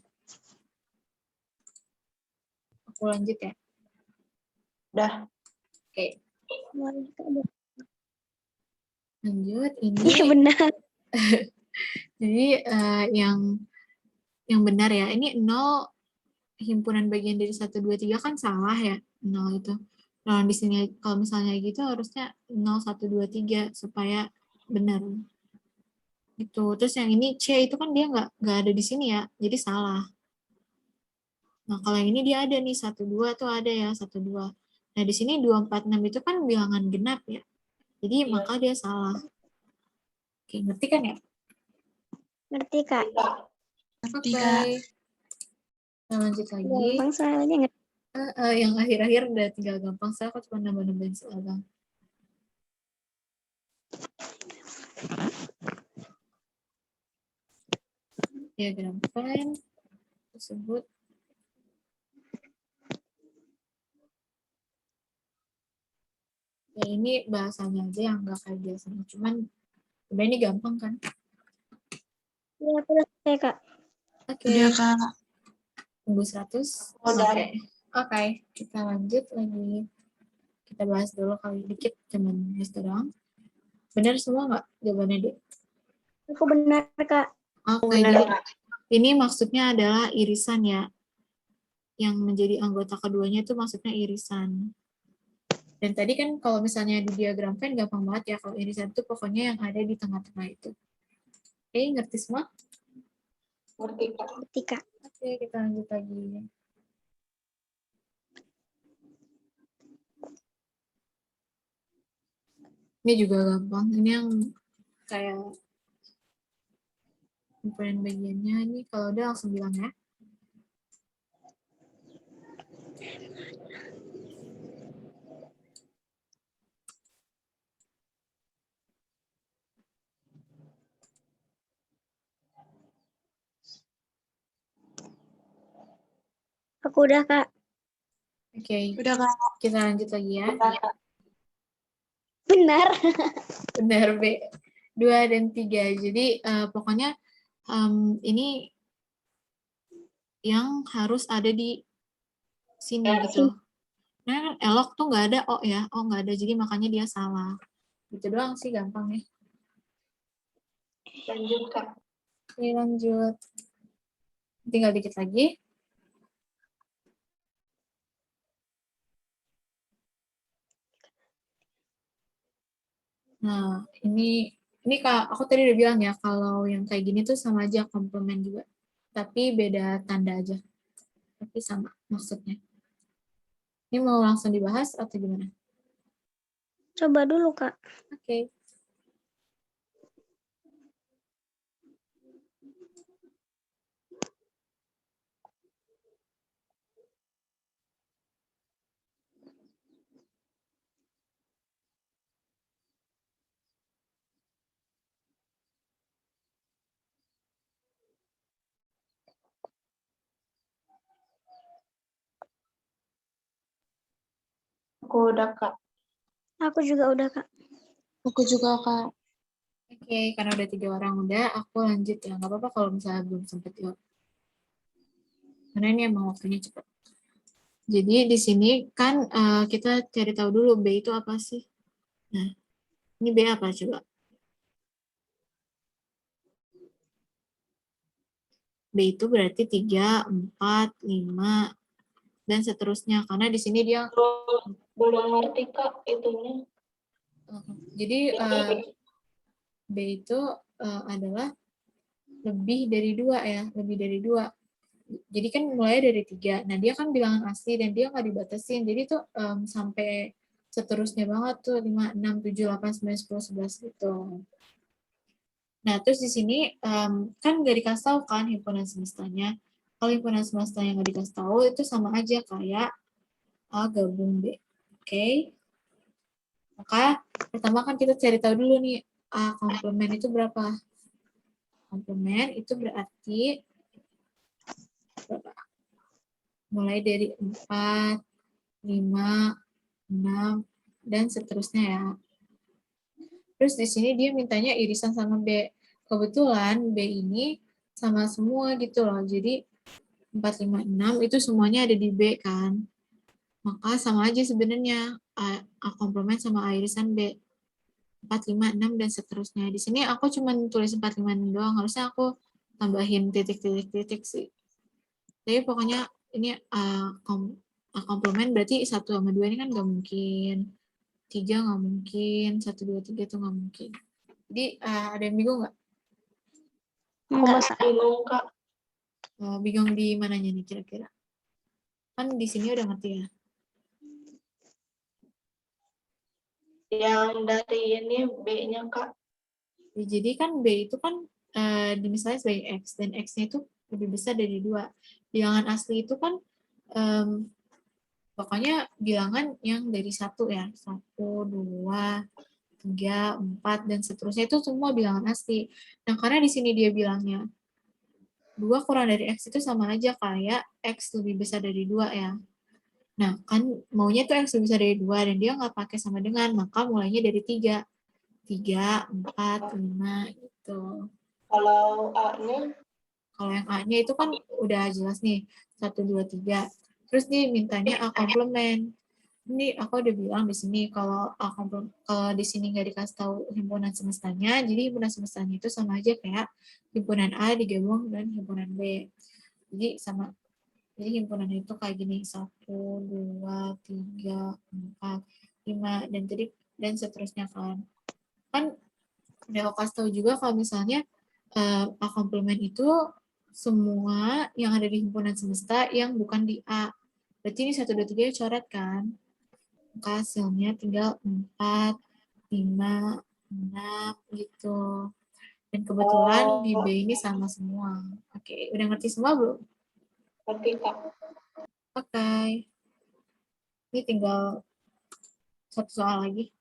Aku lanjut ya.
Udah.
Oke,
Iya
lanjut. Ini
benar.
jadi yang benar ya. Ini 0 himpunan bagian dari 1, 2, 3 kan salah ya. 0 itu. Nah, di sini kalau misalnya gitu harusnya 0, 1, 2, 3 supaya benar. Gitu. Terus yang ini C itu kan dia nggak ada di sini ya. Jadi salah. Nah, kalau yang ini dia ada nih 1, 2 tuh ada ya 1, 2. Nah, di sini 2, 4, 6 itu kan bilangan genap ya. Jadi
Iya.
maka dia salah. Oke, ngerti kan ya?
Ngerti, Kak.
Ngerti,
Oke.
Kak.
Nah, lanjut lagi.
Gampang soalnya ngerti.
Yang akhir-akhir udah tinggal gampang. Saya aku cuma nambah-nambahin soal bang. Diagram Venn tersebut ya ini bahasanya aja yang nggak kayak biasanya. Cuman sebenarnya ini gampang kan?
Iya, aku udah selesai, Kak.
Oke.
Udah, Kak.
Tunggu 100.
Udah.
Oke, kita lanjut lagi. Kita bahas dulu kali dikit cuman just doang. Benar semua nggak jawabannya, Dek?
Aku benar, Kak.
Oke,
Benar,
jadi
Kak.
ini maksudnya adalah irisan ya. Yang menjadi anggota keduanya itu maksudnya irisan. Dan tadi kan kalau misalnya di diagram Venn gampang banget ya. Kalau irisan itu pokoknya yang ada di tengah-tengah itu. Oke, ngerti semua?
Ngerti, Kak.
Ngerti, Kak.
Oke, kita lanjut lagi. Ini juga gampang. Ini yang kayak himpunan bagiannya. Ini kalau udah langsung bilang ya.
Aku udah, Kak.
Oke,
Udah, Kak.
kita lanjut lagi ya.
Benar.
Benar, B. 2 dan 3. Jadi pokoknya ini yang harus ada di sini gitu. Nah, elok tuh nggak ada O ya. O nggak ada, jadi makanya dia salah. Gitu doang sih, gampang ya.
Lanjut, Kak.
Oke, lanjut. Tinggal dikit lagi. Nah, ini Kak, aku tadi udah bilang ya, kalau yang kayak gini tuh sama aja komplement juga. Tapi beda tanda aja. Tapi sama maksudnya. Ini mau langsung dibahas atau gimana?
Coba dulu, Kak.
Oke.
Aku udah, Kak.
Aku juga udah, Kak.
Aku juga, Kak.
Oke, karena udah 3 orang udah, aku lanjut ya. Nggak apa-apa kalau misalnya belum sempat jawab. Karena ini emang waktunya cepat. Jadi di sini kan kita cari tahu dulu B itu apa sih. Nah, ini B apa coba? B itu berarti 3, 4, 5, dan seterusnya. Karena di sini dia...
Belum ngerti, Kak, itunya.
Jadi B itu adalah lebih dari 2 ya, lebih dari 2. Jadi kan mulai dari 3. Nah, dia kan bilangan asli dan dia nggak dibatasin. Jadi tuh sampai seterusnya banget tuh 5, 6, 7, 8, 9, 10, 11 gitu. Nah, terus di sini kan nggak dikasih tahu kan himpunan semestanya. Kalau himpunan semesta yang nggak dikasih tahu itu sama aja kayak A gabung B. Oke? Maka pertama kan kita cari tahu dulu nih A komplement itu berapa. Komplement itu berarti berapa? Mulai dari 4, 5, 6, dan seterusnya ya. Terus di sini dia mintanya irisan sama B. Kebetulan B ini sama semua gitu loh. Jadi 4, 5, 6 itu semuanya ada di B kan. Maka sama aja sebenarnya A komplement sama A irisan B. 4, 5, 6, dan seterusnya. Di sini aku cuma tulis 4, 5, 6 doang. Harusnya aku tambahin titik-titik sih. Tapi pokoknya ini A komplement berarti 1 sama 2 ini kan nggak mungkin. 3 nggak mungkin. 1, 2, 3 itu nggak mungkin. Jadi ada yang bingung nggak?
Aku masih bingung, Kak.
Bingung di mananya nih kira-kira? Kan di sini udah ngerti ya.
Yang dari ini B-nya, Kak.
Ya, jadi kan B itu kan misalnya sebagai X, dan X-nya itu lebih besar dari 2. Bilangan asli itu kan pokoknya bilangan yang dari 1 ya. 1, 2, 3, 4, dan seterusnya itu semua bilangan asli. Nah, karena di sini dia bilangnya 2 kurang dari X itu sama aja kayak X lebih besar dari 2 ya. Nah, kan maunya tuh X lebih besar dari 2, dan dia nggak pakai sama dengan, maka mulainya dari 3. 3, 4, 5, gitu.
Kalau A-nya?
Kalau yang A-nya itu kan udah jelas nih, 1, 2, 3. Terus nih mintanya A komplement. Ini aku udah bilang di sini kalau kalau di sini nggak dikasih tahu himpunan semestanya, jadi himpunan semestanya itu sama aja kayak himpunan A digabung dan himpunan B. Jadi himpunan itu kayak gini, 1, 2, 3, 4, 5, dan seterusnya kan. Kan udah aku kasih tahu juga kalau misalnya A komplement itu semua yang ada di himpunan semesta yang bukan di A. Berarti ini 1, 2, 3 coret kan. Maka hasilnya tinggal 4, 5, 6 gitu. Dan kebetulan di B ini sama semua. Oke, udah ngerti semua belum?
Ngerti, Kak.
Oke. Ini tinggal 1 soal lagi.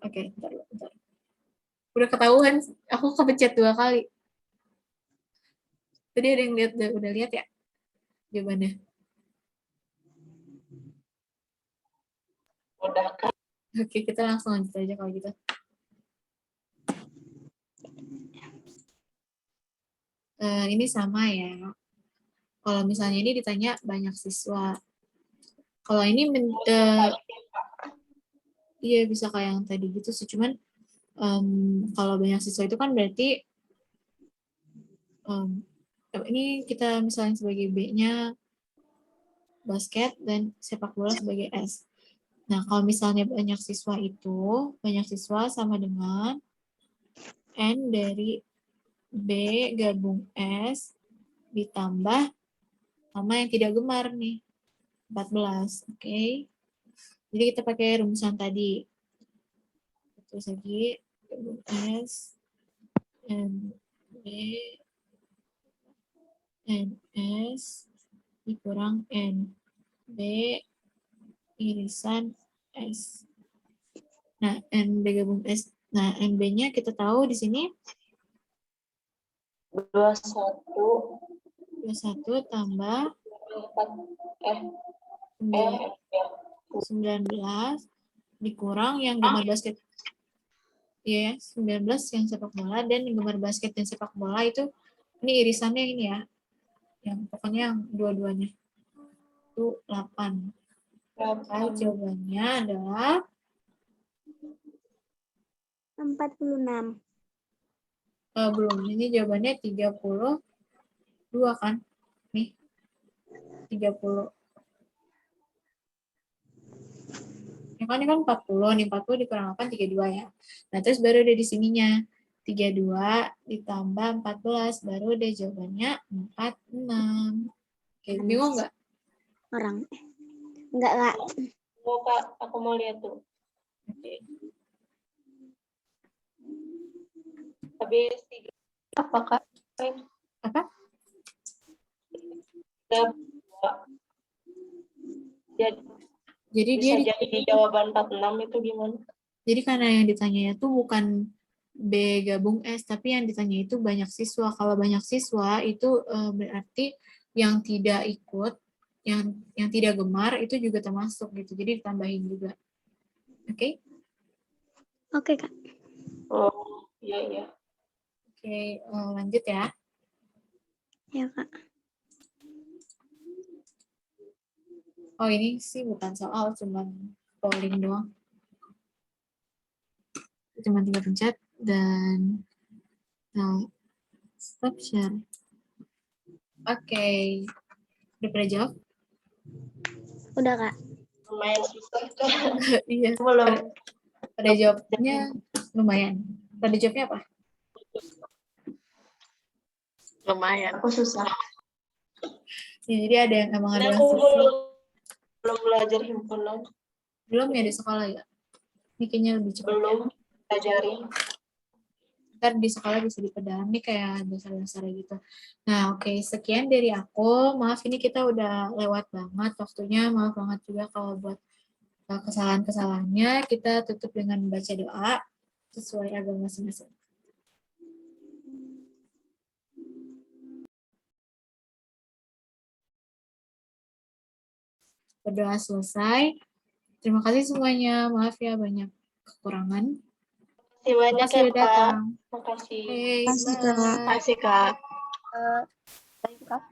Oke, bentar. Udah ketahuan, aku kepencet 2 kali. Tadi ada yang udah lihat ya jawabannya?
Udah, Kak.
Oke, kita langsung lanjut aja kalau gitu. Ini sama ya. Kalau misalnya ini ditanya banyak siswa. Kalau ini iya bisa kayak yang tadi gitu sih. Cuman kalau banyak siswa itu kan berarti ini kita misalnya sebagai B-nya basket dan sepak bola sebagai S. Nah, kalau misalnya banyak siswa sama dengan N dari B gabung S ditambah sama yang tidak gemar nih, 14. Oke. Jadi kita pakai rumusan tadi. Terus lagi gabung S, N, B, N, S, dikurang N, B, irisan S. Nah, N, B gabung S. Nah, NB-nya kita tahu di sini
21
tambah 19 dikurang yang gemar basket. Iya, 19 yang sepak bola, dan yang gemar basket dan sepak bola itu ini irisannya ini ya. Yang pokoknya yang dua-duanya. Itu 8. Maka jawabannya adalah
46.
Belum. Ini jawabannya 32 kan? Nih. 30. Ini kan 40. Nih 40 dikurang 8, 32 ya. Nah, terus baru ada di sininya. 32 ditambah 14. Baru ada jawabannya 46. Oke, bingung nggak?
Orang. Enggak, Kak.
Oh, Kak, aku mau lihat tuh.
Oke.
Habis 3 apa, Kak?
Apa?
3, 2.
Jadi
Bisa
dia
jadi jawaban 46 itu gimana?
Jadi karena yang ditanya itu bukan B gabung S, tapi yang ditanya itu banyak siswa. Kalau banyak siswa itu berarti yang tidak ikut, yang tidak gemar itu juga termasuk gitu. Jadi ditambahin juga. Oke?
Oke, Kak.
Oh, iya, iya.
Oke, lanjut ya.
Ya, Kak.
Oh, ini sih bukan soal, cuman polling doang. Cuma tinggal pencet dan stop share. Oke. Udah pada jawab?
Udah, Kak.
Lumayan susah, Kak.
Iya.
Belum.
Pada jawabnya lumayan. Pada jawabnya apa?
Lumayan. Aku susah.
Ya, jadi ada yang emang ada
Nah,
yang
aku
susah.
belum belajar himpunan.
Belum ya di sekolah ya? Ini kayaknya lebih cepat.
Belum belajarin.
Ntar di sekolah bisa dipedalami kayak dasar-dasar gitu. Nah, oke. Sekian dari aku. Maaf ini kita udah lewat banget waktunya. Maaf banget juga kalau buat kesalahan-kesalahannya. Kita tutup dengan baca doa sesuai agama masing-masing. Berdoa selesai. Terima kasih semuanya. Maaf ya banyak kekurangan.
Terima kasih banyak
Makasih
ya,
udah
Kak.
datang.
Makasih.
Hey,
Makasih, Kak.
bye.
Makasih, Kak.